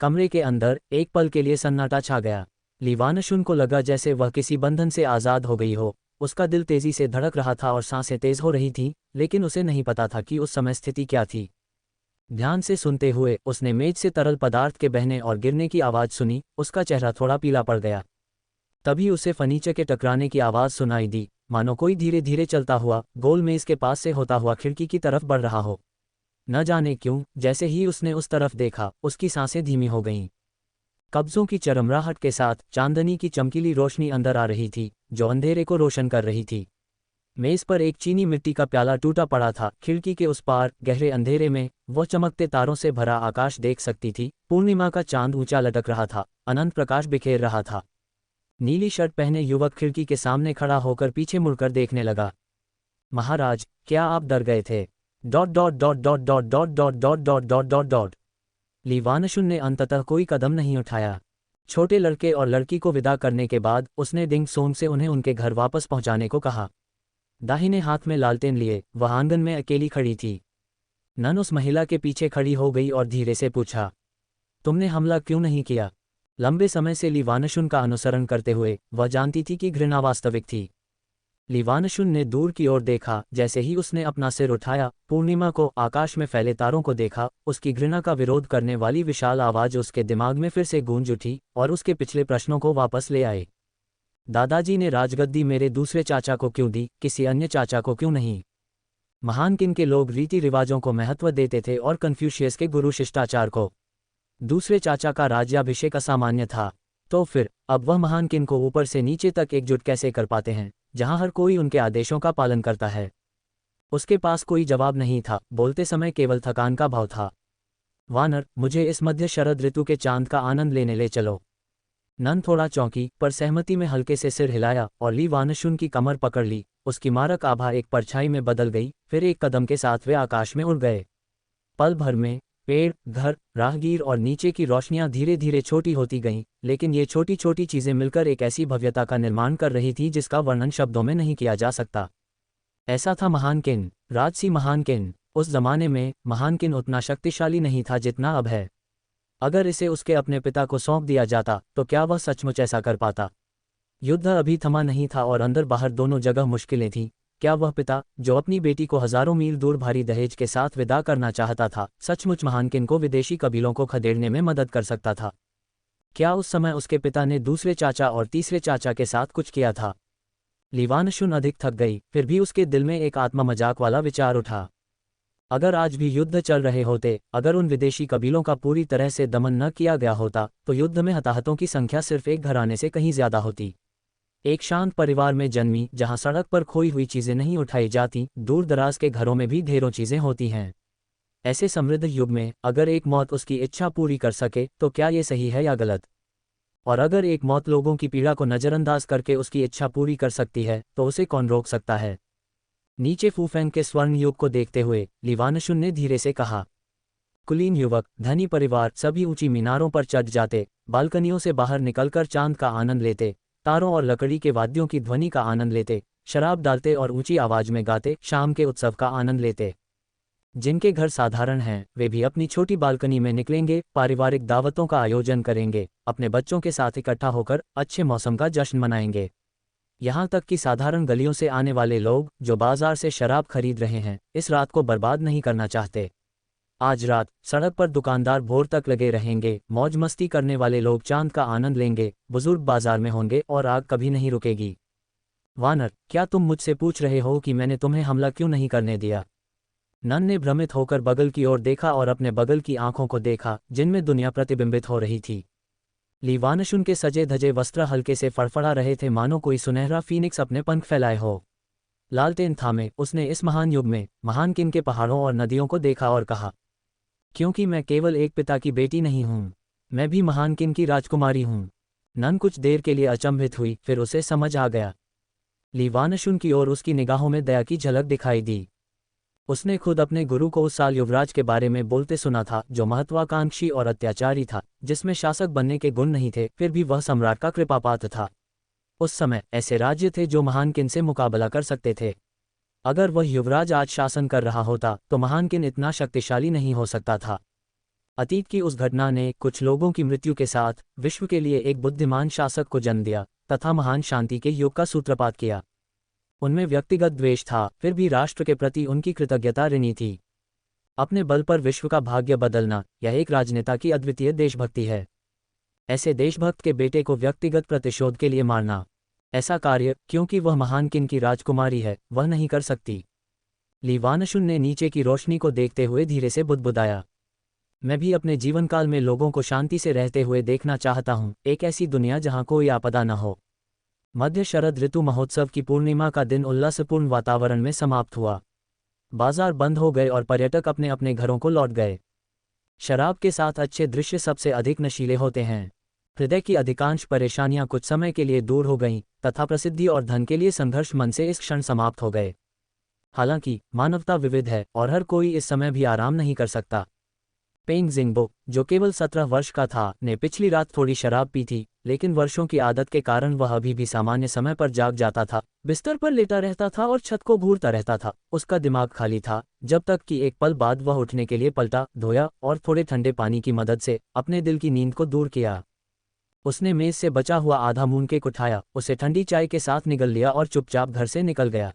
कमरे के अंदर एक पल के लिए सन्नाटा छा गया। ली वानशुन को लगा जैसे वह किसी बंधन से आज़ाद हो गई हो। उसका दिल तेजी से धड़क रहा था और सांसें तेज हो रही थीं, लेकिन उसे नहीं पता था कि उस समय स्थिति क्या थी। ध्यान से सुनते हुए उसने मेज से तरल पदार्थ के बहने और गिरने की आवाज़ सुनी। उसका चेहरा थोड़ा पीला पड़ गया। तभी उसे फर्नीचर के टकराने की आवाज़ सुनाई दी, मानो कोई धीरे धीरे चलता हुआ गोल मेज के पास से होता हुआ खिड़की की तरफ बढ़ रहा हो। न जाने क्यों, जैसे ही उसने उस तरफ देखा, उसकी सांसें धीमी हो गईं। कब्जों की चरमराहट के साथ चांदनी की चमकीली रोशनी अंदर आ रही थी, जो अंधेरे को रोशन कर रही थी। मेज पर एक चीनी मिट्टी का प्याला टूटा पड़ा था। खिड़की के उस पार गहरे अंधेरे में वह चमकते तारों से भरा आकाश देख सकती थी। पूर्णिमा का चांद ऊंचा लटक रहा था, अनंत प्रकाश बिखेर रहा था। नीली शर्ट पहने युवक खिड़की के सामने खड़ा होकर पीछे मुड़कर देखने लगा। महाराज, क्या आप डर गए थे? Dot dot dot dot dot dot dot dot dot dot dot dot. Li Wanshun ने अंततः कोई कदम नहीं उठाया। छोटे लड़के और लड़की को विदा करने के बाद उसने डिंग सोंग से उन्हें उनके घर वापस पहुंचाने को कहा। दाहिने हाथ में लालटेन लिए वह आंगन में अकेली खड़ी थी। नन उस महिला के पीछे खड़ी हो गई और धीरे से पूछा, तुमने हमला क्यों नहीं किया? लंबे समय से ली वानशुन का अनुसरण करते हुए वह जानती थी कि घृणा वास्तविक थी। ली वानशुन ने दूर की ओर देखा। जैसे ही उसने अपना सिर उठाया, पूर्णिमा को, आकाश में फैले तारों को देखा। उसकी घृणा का विरोध करने वाली विशाल आवाज उसके दिमाग में फिर से गूंज उठी और उसके पिछले प्रश्नों को वापस ले आए। दादाजी ने राजगद्दी मेरे दूसरे चाचा को क्यों दी, किसी अन्य चाचा को क्यों नहीं? महान किन के लोग रीति रिवाजों को महत्व देते थे और कन्फ्यूशियस के गुरु शिष्टाचार को। दूसरे चाचा का राज्याभिषेक असामान्य था, तो फिर अब वह महान किन को ऊपर से नीचे तक एकजुट कैसे कर पाते हैं, जहां हर कोई उनके आदेशों का पालन करता है? उसके पास कोई जवाब नहीं था, बोलते समय केवल थकान का भाव था। वानर, मुझे इस मध्य शरद ऋतु के चांद का आनंद लेने ले चलो। नन थोड़ा चौंकी, पर सहमति में हल्के से सिर हिलाया और ली वानशुन की कमर पकड़ ली। उसकी मारक आभा एक परछाई में बदल गई, फिर एक कदम के साथ वे आकाश में उड़ गए। पल भर में पेड़, घर, राहगीर और नीचे की रोशनियां धीरे धीरे छोटी होती गईं, लेकिन ये छोटी छोटी चीजें मिलकर एक ऐसी भव्यता का निर्माण कर रही थी जिसका वर्णन शब्दों में नहीं किया जा सकता। ऐसा था महान किन, राजसी महान किन। उस जमाने में महान किन उतना शक्तिशाली नहीं था जितना अब है। अगर इसे उसके अपने पिता को सौंप दिया जाता तो क्या वह सचमुच ऐसा कर पाता? युद्ध अभी थमा नहीं था और अंदर बाहर दोनों जगह मुश्किलें थीं। क्या वह पिता, जो अपनी बेटी को हजारों मील दूर भारी दहेज के साथ विदा करना चाहता था, सचमुच महान किन को विदेशी कबीलों को खदेड़ने में मदद कर सकता था? क्या उस समय उसके पिता ने दूसरे चाचा और तीसरे चाचा के साथ कुछ किया था? ली वानशुन अधिक थक गई, फिर भी उसके दिल में एक आत्मा मजाक वाला विचार उठा। अगर आज भी युद्ध चल रहे होते, अगर उन विदेशी कबीलों का पूरी तरह से दमन न किया गया होता, तो युद्ध में हताहतों की संख्या सिर्फ एक घराने से कहीं ज्यादा होती। एक शांत परिवार में जन्मी, जहां सड़क पर खोई हुई चीजें नहीं उठाई जाती, दूर दराज के घरों में भी ढेरों चीजें होती हैं। ऐसे समृद्ध युग में अगर एक मौत उसकी इच्छा पूरी कर सके तो क्या ये सही है या गलत? और अगर एक मौत लोगों की पीड़ा को नजरअंदाज करके उसकी इच्छा पूरी कर सकती है, तो उसे कौन रोक सकता है? नीचे फूफेंग के स्वर्ण युग को देखते हुए ली वानशुन ने धीरे से कहा, कुलीन युवक, धनी परिवार, सभी ऊंची मीनारों पर चढ़ जाते, बालकनियों से बाहर निकलकर चांद का आनंद लेते, तारों और लकड़ी के वाद्यों की ध्वनि का आनंद लेते, शराब डालते और ऊंची आवाज में गाते, शाम के उत्सव का आनंद लेते। जिनके घर साधारण हैं, वे भी अपनी छोटी बालकनी में निकलेंगे, पारिवारिक दावतों का आयोजन करेंगे, अपने बच्चों के साथ इकट्ठा होकर अच्छे मौसम का जश्न मनाएंगे। यहाँ तक कि साधारण गलियों से आने वाले लोग जो बाजार से शराब खरीद रहे हैं, इस रात को बर्बाद नहीं करना चाहते। आज रात सड़क पर दुकानदार भोर तक लगे रहेंगे, मौज मस्ती करने वाले लोग चांद का आनंद लेंगे, बुजुर्ग बाजार में होंगे और आग कभी नहीं रुकेगी। वानर, क्या तुम मुझसे पूछ रहे हो कि मैंने तुम्हें हमला क्यों नहीं करने दिया? नन ने भ्रमित होकर बगल की ओर देखा और अपने बगल की आंखों को देखा, जिनमें दुनिया प्रतिबिंबित हो रही थी। ली वानशुन के सजे धजे वस्त्र हल्के से फड़फड़ा रहे थे, मानो कोई सुनहरा फीनिक्स अपने पंख फैलाए हो। लालटेन थामे उसने इस महान युग में महान किन के पहाड़ों और नदियों को देखा और कहा, क्योंकि मैं केवल एक पिता की बेटी नहीं हूं, मैं भी महान किन की राजकुमारी हूं। नन कुछ देर के लिए अचंभित हुई, फिर उसे समझ आ गया। ली वानशुन की ओर उसकी निगाहों में दया की झलक दिखाई दी। उसने खुद अपने गुरु को उस साल युवराज के बारे में बोलते सुना था, जो महत्वाकांक्षी और अत्याचारी था, जिसमें शासक बनने के गुण नहीं थे, फिर भी वह सम्राट का कृपापात्र था। उस समय ऐसे राज्य थे जो महान किन से मुकाबला कर सकते थे। अगर वह युवराज आज शासन कर रहा होता तो महान किन इतना शक्तिशाली नहीं हो सकता था। अतीत की उस घटना ने कुछ लोगों की मृत्यु के साथ विश्व के लिए एक बुद्धिमान शासक को जन्म दिया तथा महान शांति के युग का सूत्रपात किया। उनमें व्यक्तिगत द्वेष था, फिर भी राष्ट्र के प्रति उनकी कृतज्ञता ऋणी थी। अपने बल पर विश्व का भाग्य बदलना, यह एक राजनेता की अद्वितीय देशभक्ति है। ऐसे देशभक्त के बेटे को व्यक्तिगत प्रतिशोध के लिए मारना, ऐसा कार्य, क्योंकि वह महान किन की राजकुमारी है, वह नहीं कर सकती। ली वानशुन ने नीचे की रोशनी को देखते हुए धीरे से बुदबुदाया, मैं भी अपने जीवनकाल में लोगों को शांति से रहते हुए देखना चाहता हूँ, एक ऐसी दुनिया जहाँ कोई आपदा न हो। मध्य शरद ऋतु महोत्सव की पूर्णिमा का दिन उल्लासपूर्ण वातावरण में समाप्त हुआ। बाजार बंद हो गए और पर्यटक अपने अपने घरों को लौट गए। शराब के साथ अच्छे दृश्य सबसे अधिक नशीले होते हैं। हृदय की अधिकांश परेशानियां कुछ समय के लिए दूर हो गईं, तथा प्रसिद्धि और धन के लिए संघर्ष मन से इस क्षण समाप्त हो गए। हालांकि मानवता विविध है और हर कोई इस समय भी आराम नहीं कर सकता। पेंग जिंगबो, जो केवल 17 वर्ष का था, ने पिछली रात थोड़ी शराब पी थी, लेकिन वर्षों की आदत के कारण वह अभी भी सामान्य समय पर जाग जाता था, बिस्तर पर लेटा रहता था और छत को घूरता रहता था। उसका दिमाग खाली था, जब तक कि एक पल बाद वह उठने के लिए पलटा, धोया और थोड़े ठंडे पानी की मदद से अपने दिल की नींद को दूर किया। उसने मेज से बचा हुआ आधा मूनकेक उठाया, उसे ठंडी चाय के साथ निगल लिया और चुपचाप घर से निकल गया।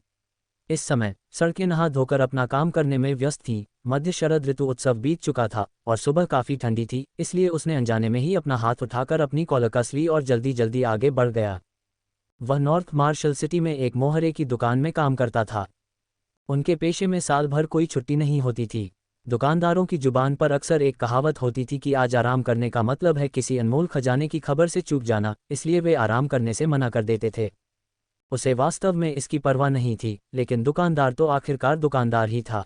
इस समय सड़कें नहा धोकर अपना काम करने में व्यस्त थीं। मध्य शरद ऋतु उत्सव बीत चुका था और सुबह काफी ठंडी थी, इसलिए उसने अनजाने में ही अपना हाथ उठाकर अपनी कॉलर कस ली और जल्दी जल्दी आगे बढ़ गया। वह नॉर्थ मार्शल सिटी में एक मोहरे की दुकान में काम करता था। उनके पेशे में साल भर कोई छुट्टी नहीं होती थी। दुकानदारों की जुबान पर अक्सर एक कहावत होती थी कि आज आराम करने का मतलब है किसी अनमोल खजाने की खबर से चूक जाना, इसलिए वे आराम करने से मना कर देते थे। उसे वास्तव में इसकी परवाह नहीं थी, लेकिन दुकानदार तो आखिरकार दुकानदार ही था।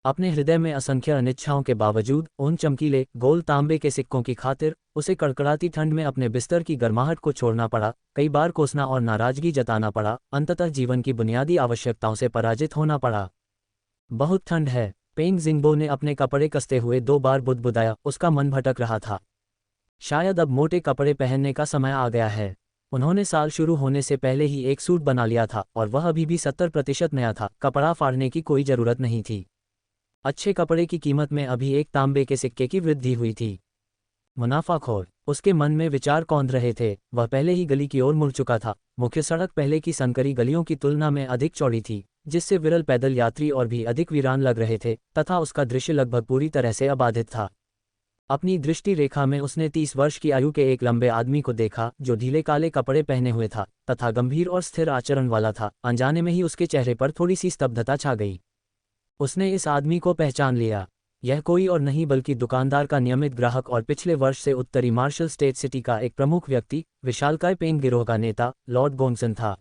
अपने हृदय में असंख्य अनिच्छाओं के बावजूद उन चमकीले गोल तांबे के सिक्कों की खातिर उसे कड़कड़ाती ठंड में अपने बिस्तर की गर्माहट को छोड़ना पड़ा, कई बार कोसना और नाराजगी जताना पड़ा, अंततः जीवन की बुनियादी आवश्यकताओं से पराजित होना पड़ा। बहुत ठंड है, पेंग जिंगबो ने अपने कपड़े कसते हुए 2 बार बुदबुदाया। उसका मन भटक रहा था। शायद अब मोटे कपड़े पहनने का समय आ गया है। उन्होंने साल शुरू होने से पहले ही एक सूट बना लिया था और वह अभी भी 70% नया था। कपड़ा फाड़ने की कोई जरूरत नहीं थी। अच्छे कपड़े की कीमत में अभी एक तांबे के सिक्के की वृद्धि हुई थी। मुनाफाखोर, उसके मन में विचार कौंध रहे थे। वह पहले ही गली की ओर मुड़ चुका था। मुख्य सड़क पहले की संकरी गलियों की तुलना में अधिक चौड़ी थी, जिससे विरल पैदल यात्री और भी अधिक वीरान लग रहे थे, तथा उसका दृश्य लगभग पूरी तरह से अबाधित था। अपनी दृष्टि रेखा में उसने 30 वर्ष की आयु के एक लंबे आदमी को देखा, जो ढीले काले कपड़े पहने हुए था तथा गंभीर और स्थिर आचरण वाला था। अनजाने में ही उसके चेहरे पर थोड़ी सी स्तब्धता छा गई। उसने इस आदमी को पहचान लिया। यह कोई और नहीं बल्कि दुकानदार का नियमित ग्राहक और पिछले वर्ष से उत्तरी मार्शल स्टेट सिटी का एक प्रमुख व्यक्ति, विशालकाय पेंग गिरोह का नेता लॉर्ड गोंगसन था।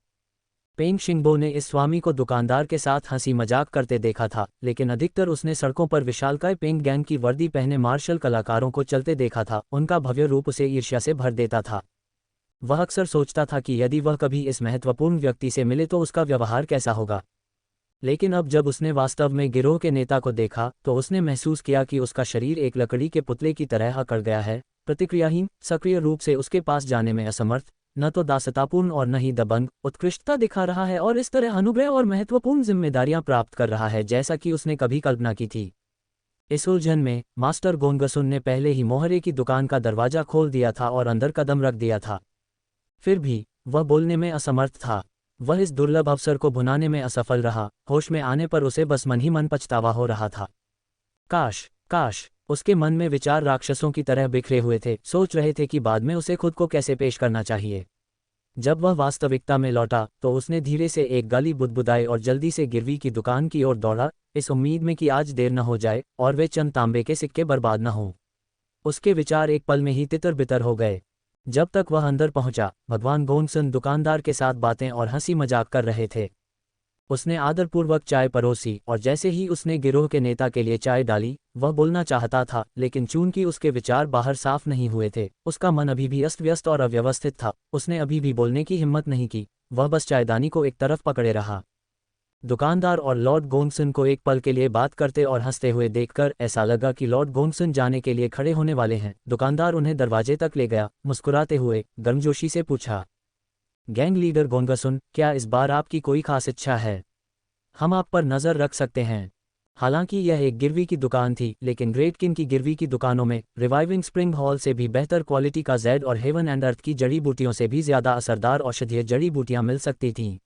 पेंग शिंगबो ने इस स्वामी को दुकानदार के साथ हंसी मजाक करते देखा था, लेकिन अधिकतर उसने सड़कों पर विशालकाय पेंग गैंग की वर्दी पहने मार्शल कलाकारों को चलते देखा था। उनका भव्य रूप उसे ईर्ष्या से भर देता था। वह अक्सर सोचता था कि यदि वह कभी इस महत्वपूर्ण व्यक्ति से मिले तो उसका व्यवहार कैसा होगा। लेकिन अब जब उसने वास्तव में गिरोह के नेता को देखा तो उसने महसूस किया कि उसका शरीर एक लकड़ी के पुतले की तरह अकड़ गया है, प्रतिक्रियाहीन, सक्रिय रूप से उसके पास जाने में असमर्थ, न तो दासतापूर्ण और न ही दबंग, उत्कृष्टता दिखा रहा है और इस तरह अनुग्रह और महत्वपूर्ण जिम्मेदारियां प्राप्त कर रहा है जैसा कि उसने कभी कल्पना की थी। इस उलझन में मास्टर गोंगसुन ने पहले ही मोहरे की दुकान का दरवाजा खोल दिया था और अंदर कदम रख दिया था। फिर भी वह बोलने में असमर्थ था। वह इस दुर्लभ अवसर को भुनाने में असफल रहा। होश में आने पर उसे बस मन ही मन पछतावा हो रहा था। काश काश, उसके मन में विचार राक्षसों की तरह बिखरे हुए थे, सोच रहे थे कि बाद में उसे खुद को कैसे पेश करना चाहिए। जब वह वास्तविकता में लौटा तो उसने धीरे से एक गाली बुदबुदाई और जल्दी से गिरवी की दुकान की ओर दौड़ा, इस उम्मीद में कि आज देर न हो जाए और वे चंद तांबे के सिक्के बर्बाद न हों। उसके विचार एक पल में ही तितर बितर हो गए। जब तक वह अंदर पहुंचा, भगवान गोंगसन दुकानदार के साथ बातें और हंसी मजाक कर रहे थे। उसने आदरपूर्वक चाय परोसी और जैसे ही उसने गिरोह के नेता के लिए चाय डाली, वह बोलना चाहता था, लेकिन चूंकि उसके विचार बाहर साफ नहीं हुए थे, उसका मन अभी भी अस्त व्यस्त और अव्यवस्थित था। उसने अभी भी बोलने की हिम्मत नहीं की। वह बस चायदानी को एक तरफ पकड़े रहा। दुकानदार और लॉर्ड गोंगसन को एक पल के लिए बात करते और हंसते हुए देखकर ऐसा लगा कि लॉर्ड गोंगसन जाने के लिए खड़े होने वाले हैं। दुकानदार उन्हें दरवाजे तक ले गया, मुस्कुराते हुए गर्मजोशी से पूछा, गैंग लीडर गोंगसुन, क्या इस बार आपकी कोई खास इच्छा है? हम आप पर नज़र रख सकते हैं। हालांकि यह एक गिरवी की दुकान थी, लेकिन ग्रेट किन की गिरवी की दुकानों में रिवाइविंग स्प्रिंग हॉल से भी बेहतर क्वालिटी का जेड और हेवन एंड अर्थ की जड़ी बूटियों से भी ज़्यादा असरदार औषधीय जड़ी बूटियां मिल सकती थीं।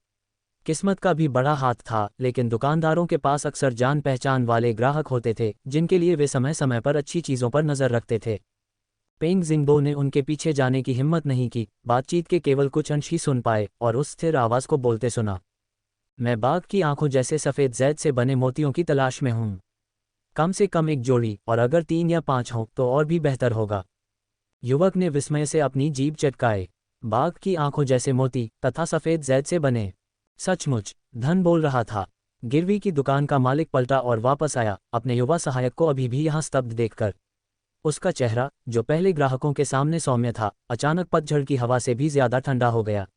किस्मत का भी बड़ा हाथ था, लेकिन दुकानदारों के पास अक्सर जान पहचान वाले ग्राहक होते थे जिनके लिए वे समय समय पर अच्छी चीज़ों पर नज़र रखते थे। पेंग जिंगबो ने उनके पीछे जाने की हिम्मत नहीं की। बातचीत के केवल कुछ अंश ही सुन पाए और उस स्थिर आवाज़ को बोलते सुना, मैं बाघ की आंखों जैसे सफ़ेद जैद से बने मोतियों की तलाश में हूँ। कम से कम एक जोड़ी, और अगर 3 या 5 हों तो और भी बेहतर होगा। युवक ने विस्मय से अपनी जीभ चटकाए। बाघ की आंखों जैसे मोती तथा सफ़ेद जैद से बने? सचमुच, धन बोल रहा था। गिरवी की दुकान का मालिक पलटा और वापस आया, अपने युवा सहायक को अभी भी यहाँ स्तब्ध देखकर। उसका चेहरा, जो पहले ग्राहकों के सामने सौम्य था, अचानक पतझड़ की हवा से भी ज्यादा ठंडा हो गया।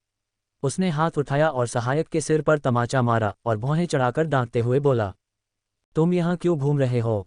उसने हाथ उठाया और सहायक के सिर पर तमाचा मारा और भौहें चढ़ाकर डांटते हुए बोला, तुम यहाँ क्यों घूम रहे हो?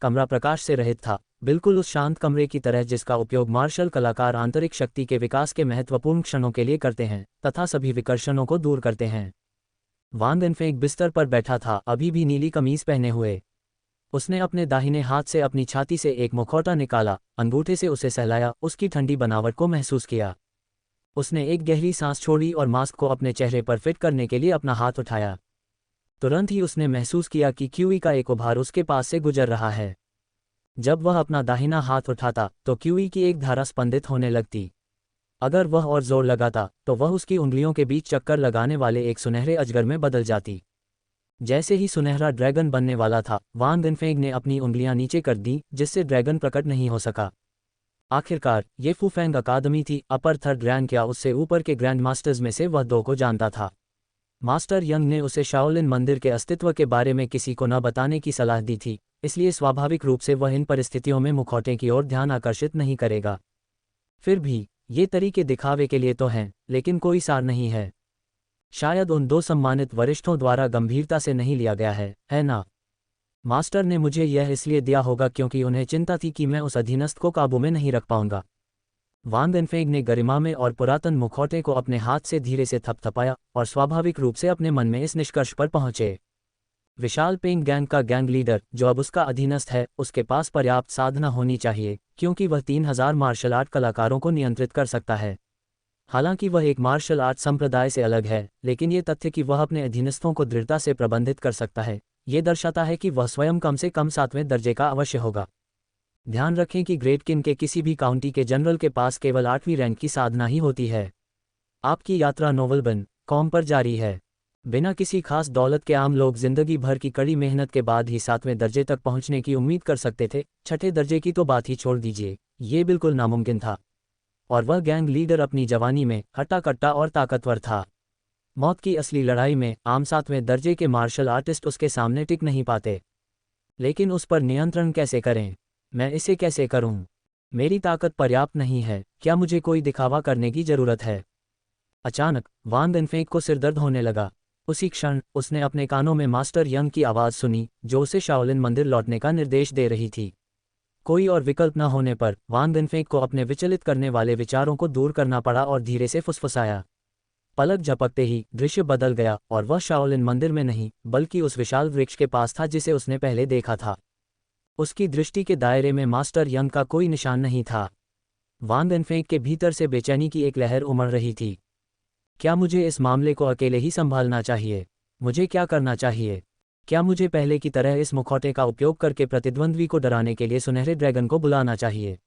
कमरा प्रकाश से रहित था, बिल्कुल उस शांत कमरे की तरह जिसका उपयोग मार्शल कलाकार आंतरिक शक्ति के विकास के महत्वपूर्ण क्षणों के लिए करते हैं तथा सभी विकर्षणों को दूर करते हैं। वान वेनफेक बिस्तर पर बैठा था, अभी भी नीली कमीज पहने हुए। उसने अपने दाहिने हाथ से अपनी छाती से एक मुखौटा निकाला, अंगूठे से उसे सहलाया, उसकी ठंडी बनावट को महसूस किया। उसने एक गहरी सांस छोड़ी और मास्क को अपने चेहरे पर फिट करने के लिए अपना हाथ उठाया। तुरंत ही उसने महसूस किया कि क्यूई का एक उभार उसके पास से गुजर रहा है। जब वह अपना दाहिना हाथ उठाता तो क्यूई की एक धारा स्पंदित होने लगती। अगर वह और जोर लगाता तो वह उसकी उंगलियों के बीच चक्कर लगाने वाले एक सुनहरे अजगर में बदल जाती। जैसे ही सुनहरा ड्रैगन बनने वाला था, वान वेनफेंग ने अपनी उंगलियां नीचे कर दी, जिससे ड्रैगन प्रकट नहीं हो सका। आखिरकार ये फूफेंग अकादमी थी। अपर थर्ड रैंक क्या उससे ऊपर के ग्रैंड मास्टर्स में से वह दो को जानता था। मास्टर यंग ने उसे शाओलिन मंदिर के अस्तित्व के बारे में किसी को न बताने की सलाह दी थी, इसलिए स्वाभाविक रूप से वह इन परिस्थितियों में मुखौटे की ओर ध्यान आकर्षित नहीं करेगा। फिर भी ये तरीके दिखावे के लिए तो हैं, लेकिन कोई सार नहीं है। शायद उन दो सम्मानित वरिष्ठों द्वारा गंभीरता से नहीं लिया गया है ना? मास्टर ने मुझे यह इसलिए दिया होगा क्योंकि उन्हें चिंता थी कि मैं उस अधीनस्थ को काबू में नहीं रख पाऊंगा। वान वेनफेंग ने गरिमा में और पुरातन मुखौटे को अपने हाथ से धीरे से थपथपाया और स्वाभाविक रूप से अपने मन में इस निष्कर्ष पर पहुंचे। विशाल पेंग गैंग का गैंग लीडर, जो अब उसका अधीनस्थ है, उसके पास पर्याप्त साधना होनी चाहिए, क्योंकि वह 3000 मार्शल आर्ट कलाकारों को नियंत्रित कर सकता है। हालांकि वह एक मार्शल आर्ट संप्रदाय से अलग है, लेकिन ये तथ्य कि वह अपने अधीनस्थों को दृढ़ता से प्रबंधित कर सकता है, ये दर्शाता है कि वह स्वयं कम से कम 7वें दर्जे का अवश्य होगा। ध्यान रखें कि ग्रेट किन के किसी भी काउंटी के जनरल के पास केवल 8वीं रैंक की साधना ही होती है। आपकी यात्रा नोवेलबन कॉम पर जारी है। बिना किसी खास दौलत के आम लोग जिंदगी भर की कड़ी मेहनत के बाद ही 7वें दर्जे तक पहुंचने की उम्मीद कर सकते थे। 6ठे दर्जे की तो बात ही छोड़ दीजिए, ये बिल्कुल नामुमकिन था। और वह गैंग लीडर अपनी जवानी में हट्टा-कट्टा और ताकतवर था। मौत की असली लड़ाई में आम 7वें दर्जे के मार्शल आर्टिस्ट उसके सामने टिक नहीं पाते। लेकिन उस पर नियंत्रण कैसे करें? मैं इसे कैसे करूं? मेरी ताकत पर्याप्त नहीं है, क्या मुझे कोई दिखावा करने की जरूरत है? अचानक वान वेनफेंग को सिरदर्द होने लगा। उसी क्षण उसने अपने कानों में मास्टर यंग की आवाज़ सुनी, जो उसे शाओलिन मंदिर लौटने का निर्देश दे रही थी। कोई और विकल्प न होने पर वान वेनफेंग को अपने विचलित करने वाले विचारों को दूर करना पड़ा और धीरे से फुसफुसाया। पलक झपकते ही दृश्य बदल गया और वह शाओलिन मंदिर में नहीं, बल्कि उस विशाल वृक्ष के पास था जिसे उसने पहले देखा था। उसकी दृष्टि के दायरे में मास्टर यंग का कोई निशान नहीं था। वान वेनफेंग के भीतर से बेचैनी की एक लहर उमड़ रही थी। क्या मुझे इस मामले को अकेले ही संभालना चाहिए? मुझे क्या करना चाहिए? क्या मुझे पहले की तरह इस मुखौटे का उपयोग करके प्रतिद्वंद्वी को डराने के लिए सुनहरे ड्रैगन को बुलाना चाहिए?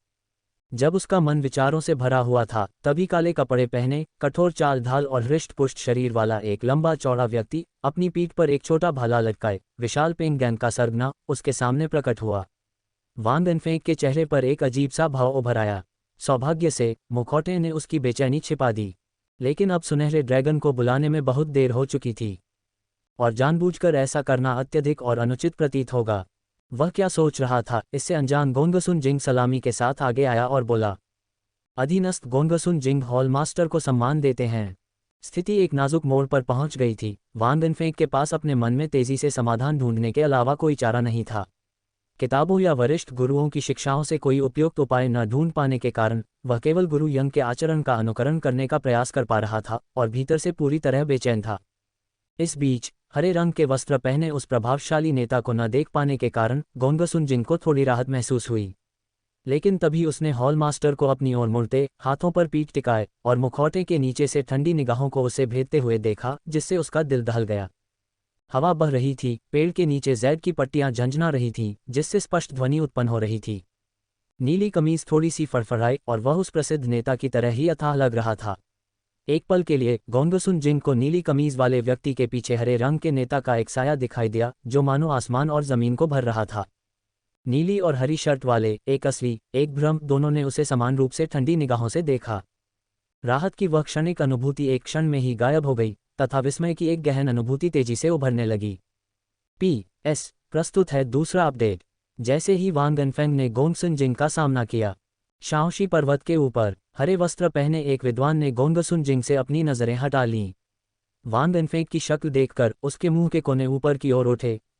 जब उसका मन विचारों से भरा हुआ था, तभी काले कपड़े पहने, कठोर चाल ढाल और हृष्ट-पुष्ट शरीर वाला एक लंबा चौड़ा व्यक्ति, अपनी पीठ पर एक छोटा भाला लटकाए, विशाल पेंग गैंग का सरगना, उसके सामने प्रकट हुआ। वान वेनफेंग के चेहरे पर एक अजीब सा भाव उभर आया। सौभाग्य से मुखौटे ने उसकी बेचैनी छिपा दी, लेकिन अब सुनहरे ड्रैगन को बुलाने में बहुत देर हो चुकी थी, और जानबूझकर ऐसा करना अत्यधिक और अनुचित प्रतीत होगा। वह क्या सोच रहा था? इससे अनजान गोंगसुन जिंग सलामी के साथ आगे आया और बोला, अधीनस्थ गोंगसुन जिंग हॉल मास्टर को सम्मान देते हैं। स्थिति एक नाजुक मोड़ पर पहुंच गई थी। वान वेनफेंग के पास अपने मन में तेजी से समाधान ढूंढने के अलावा कोई चारा नहीं था। किताबों या वरिष्ठ गुरुओं की शिक्षाओं से कोई उपयुक्त उपाय न ढूंढ पाने के कारण वह केवल गुरु यंग के आचरण का अनुकरण करने का प्रयास कर पा रहा था और भीतर से पूरी तरह बेचैन था। इस बीच हरे रंग के वस्त्र पहने उस प्रभावशाली नेता को न देख पाने के कारण गोंगसुन जिंग को थोड़ी राहत महसूस हुई। लेकिन तभी उसने हॉल मास्टर को अपनी ओर मुड़ते, हाथों पर पीठ टिकाए और मुखौटे के नीचे से ठंडी निगाहों को उसे भेदते हुए देखा, जिससे उसका दिल दहल गया। हवा बह रही थी, पेड़ के नीचे जैड की पट्टियां झंझना रही थीं, जिससे स्पष्ट ध्वनि उत्पन्न हो रही थी। नीली कमीज थोड़ी सी फड़फड़ाई और वह उस प्रसिद्ध नेता की तरह ही अथाह लग रहा था। एक पल के लिए गोंगसुन जिंग को नीली कमीज वाले व्यक्ति के पीछे हरे रंग के नेता का एक साया दिखाई दिया, जो मानो आसमान और जमीन को भर रहा था। नीली और हरी शर्ट वाले, एक असली, एक भ्रम, दोनों ने उसे समान रूप से ठंडी निगाहों से देखा। राहत की वह क्षणिक अनुभूति एक क्षण में ही गायब हो गई तथा विस्मय की एक गहन अनुभूति तेजी से उभरने लगी। PS प्रस्तुत है दूसरा अपडेट। जैसे ही वान वेनफेंग ने गोंगसुन जिंग का सामना किया, शाओशी पर्वत के ऊपर हरे वस्त्र पहने एक विद्वान ने गोंगसुन जिंग से अपनी नजरें हटा लीं। वान वेनफेंग की शक्ल देखकर उसके मुंह के कोने ऊपर की ओर उठे,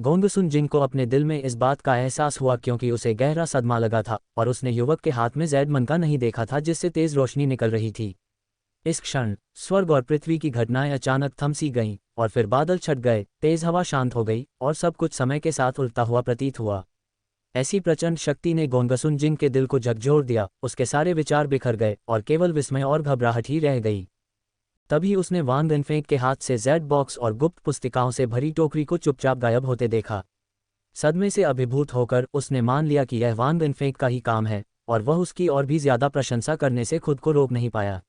गोंगसुन जिंग को अपने दिल में इस बात का एहसास हुआ क्योंकि उसे गहरा सदमा लगा था और उसने युवक के हाथ में जैद मनका नहीं देखा था जिससे तेज रोशनी निकल रही थी। इस क्षण स्वर्ग और पृथ्वी की घटनाएं अचानक थम सी गईं और फिर बादल छट गए, तेज हवा शांत हो गई और सब कुछ समय के साथ उल्टा हुआ प्रतीत हुआ। ऐसी प्रचंड शक्ति ने गोंगसुन जिंग के दिल को झकझोर दिया, उसके सारे विचार बिखर गए और केवल विस्मय और घबराहट ही रह गई। तभी उसने वांग इनफेंग के हाथ से जेड बॉक्स और गुप्त पुस्तिकाओं से भरी टोकरी को चुपचाप गायब होते देखा। सदमे से अभिभूत होकर उसने मान लिया कि यह वांग इनफेंग का ही काम है और वह उसकी और भी ज्यादा प्रशंसा करने से खुद को रोक नहीं पाया।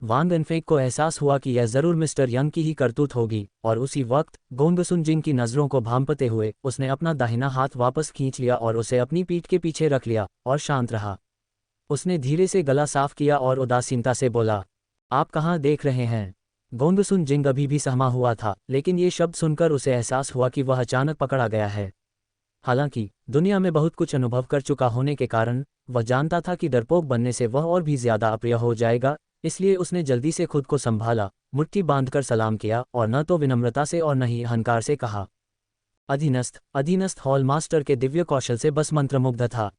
वांग इनफेंग को एहसास हुआ कि यह जरूर मिस्टर यंग की ही करतूत होगी और उसी वक्त गोंगसुन जिंग की नजरों को भांपते हुए उसने अपना दाहिना हाथ वापस खींच लिया और उसे अपनी पीठ के पीछे रख लिया और शांत रहा। उसने धीरे से गला साफ किया और उदासीनता से बोला, आप कहाँ देख रहे हैं? गोंगसुन जिंग अभी भी सहमा हुआ था, लेकिन ये शब्द सुनकर उसे एहसास हुआ कि वह अचानक पकड़ा गया है। हालांकि दुनिया में बहुत कुछ अनुभव कर चुका होने के कारण वह जानता था कि डरपोक बनने से वह और भी ज्यादा अप्रिय हो जाएगा, इसलिए उसने जल्दी से खुद को संभाला, मुट्ठी बांधकर सलाम किया और न तो विनम्रता से और न ही अहंकार से कहा, अधीनस्थ हॉल मास्टर के दिव्य कौशल से बस मंत्रमुग्ध था।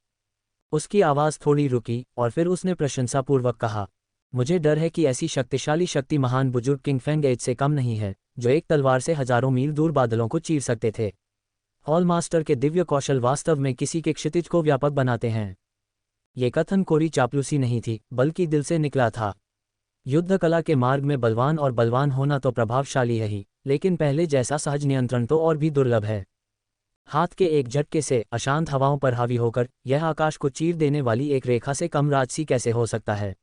उसकी आवाज़ थोड़ी रुकी और फिर उसने प्रशंसापूर्वक कहा, मुझे डर है कि ऐसी शक्तिशाली शक्ति महान बुजुर्ग किंग फेंग एज से कम नहीं है, जो एक तलवार से हजारों मील दूर बादलों को चीर सकते थे। हॉल मास्टर के दिव्य कौशल वास्तव में किसी के क्षितिज को व्यापक बनाते हैं। ये कथन कोरी चापलूसी नहीं थी, बल्कि दिल से निकला था। युद्ध कला के मार्ग में बलवान होना तो प्रभावशाली है ही, लेकिन पहले जैसा सहज नियंत्रण तो और भी दुर्लभ है। हाथ के एक झटके से अशांत हवाओं पर हावी होकर यह आकाश को चीर देने वाली एक रेखा से कम राजसी कैसे हो सकता है?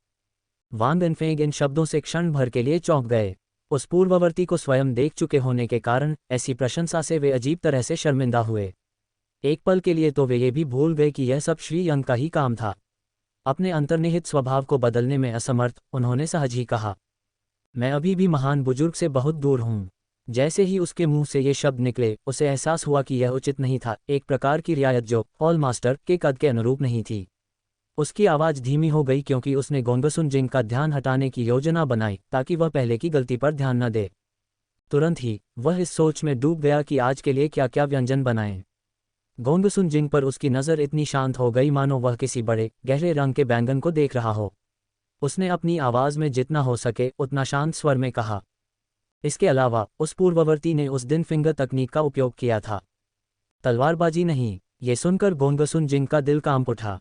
वांग इनफेंग इन शब्दों से क्षण भर के लिए चौंक गए। उस पूर्ववर्ती को स्वयं देख चुके होने के कारण ऐसी प्रशंसा से वे अजीब तरह से शर्मिंदा हुए। एक पल के लिए तो वे ये भी भूल गए कि यह सब श्री यंग का ही काम था। अपने अंतर्निहित स्वभाव को बदलने में असमर्थ उन्होंने सहज ही कहा, मैं अभी भी महान बुजुर्ग से बहुत दूर हूँ। जैसे ही उसके मुंह से ये शब्द निकले उसे एहसास हुआ कि यह उचित नहीं था, एक प्रकार की रियायत जो हॉल मास्टर के कद के अनुरूप नहीं थी। उसकी आवाज़ धीमी हो गई क्योंकि उसने गोंगसुन जिंग का ध्यान हटाने की योजना बनाई ताकि वह पहले की गलती पर ध्यान न दे। तुरंत ही वह इस सोच में डूब गया कि आज के लिए क्या क्या व्यंजन बनाएं। गोंगसुन जिंग पर उसकी नज़र इतनी शांत हो गई मानो वह किसी बड़े गहरे रंग के बैंगन को देख रहा हो। उसने अपनी आवाज़ में जितना हो सके उतना शांत स्वर में कहा, इसके अलावा उस पूर्ववर्ती ने उस दिन फिंगर तकनीक का उपयोग किया था, तलवारबाजी नहीं। ये सुनकर गोंगसुन जिंग का दिल कांप उठा।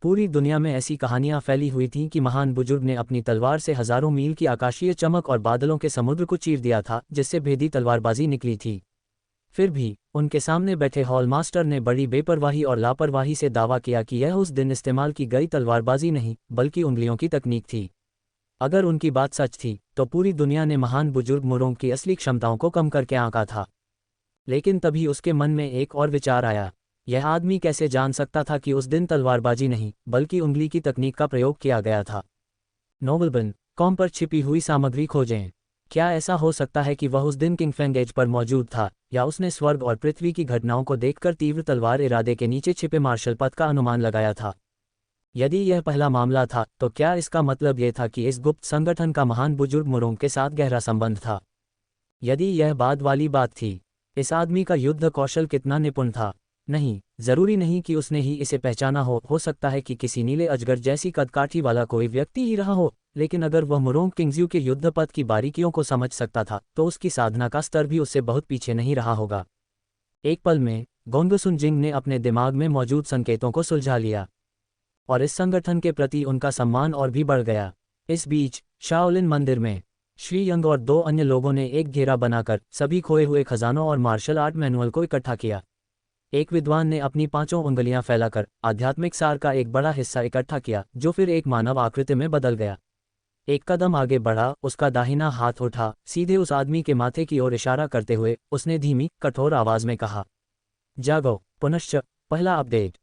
पूरी दुनिया में ऐसी कहानियां फैली हुई थीं कि महान बुजुर्ग ने अपनी तलवार से हजारों मील की आकाशीय चमक और बादलों के समुद्र को चीर दिया था, जिससे भेदी तलवारबाजी निकली थी। फिर भी उनके सामने बैठे हॉल मास्टर ने बड़ी बेपरवाही और लापरवाही से दावा किया कि यह उस दिन इस्तेमाल की गई तलवारबाजी नहीं बल्कि उंगलियों की तकनीक थी। अगर उनकी बात सच थी तो पूरी दुनिया ने महान बुजुर्ग मुरोंग की असली क्षमताओं को कम करके आंका था। लेकिन तभी उसके मन में एक और विचार आया, यह आदमी कैसे जान सकता था कि उस दिन तलवारबाजी नहीं बल्कि उंगली की तकनीक का प्रयोग किया गया था? novelbin.com पर छिपी हुई सामग्री खोजें। क्या ऐसा हो सकता है कि वह उस दिन किंग फेंग एज पर मौजूद था, या उसने स्वर्ग और पृथ्वी की घटनाओं को देखकर तीव्र तलवार इरादे के नीचे छिपे मार्शल पद का अनुमान लगाया था? यदि यह पहला मामला था तो क्या इसका मतलब यह था कि इस गुप्त संगठन का महान बुजुर्ग मुरोंग के साथ गहरा संबंध था? यदि यह बाद वाली बात थी, इस आदमी का युद्ध कौशल कितना निपुण था? नहीं, जरूरी नहीं कि उसने ही इसे पहचाना हो सकता है कि किसी नीले अजगर जैसी कदकाठी वाला कोई व्यक्ति ही रहा हो, लेकिन अगर वह मुरोंग किंगज्यू के युद्ध पथ की बारीकियों को समझ सकता था तो उसकी साधना का स्तर भी उससे बहुत पीछे नहीं रहा होगा। एक पल में गोंगसुन जिंग ने अपने दिमाग में मौजूद संकेतों को सुलझा लिया और इस संगठन के प्रति उनका सम्मान और भी बढ़ गया। इस बीच शाओलिन मंदिर में श्री यंग और 2 अन्य लोगों ने एक घेरा बनाकर सभी खोए हुए खजानों और मार्शल आर्ट मैनुअल को इकट्ठा किया। एक विद्वान ने अपनी 5 उंगलियां फैलाकर आध्यात्मिक सार का एक बड़ा हिस्सा इकट्ठा किया जो फिर एक मानव आकृति में बदल गया। एक कदम आगे बढ़ा, उसका दाहिना हाथ उठा, सीधे उस आदमी के माथे की ओर इशारा करते हुए उसने धीमी कठोर आवाज में कहा, जागो। पुनश्च पहला अपडेट।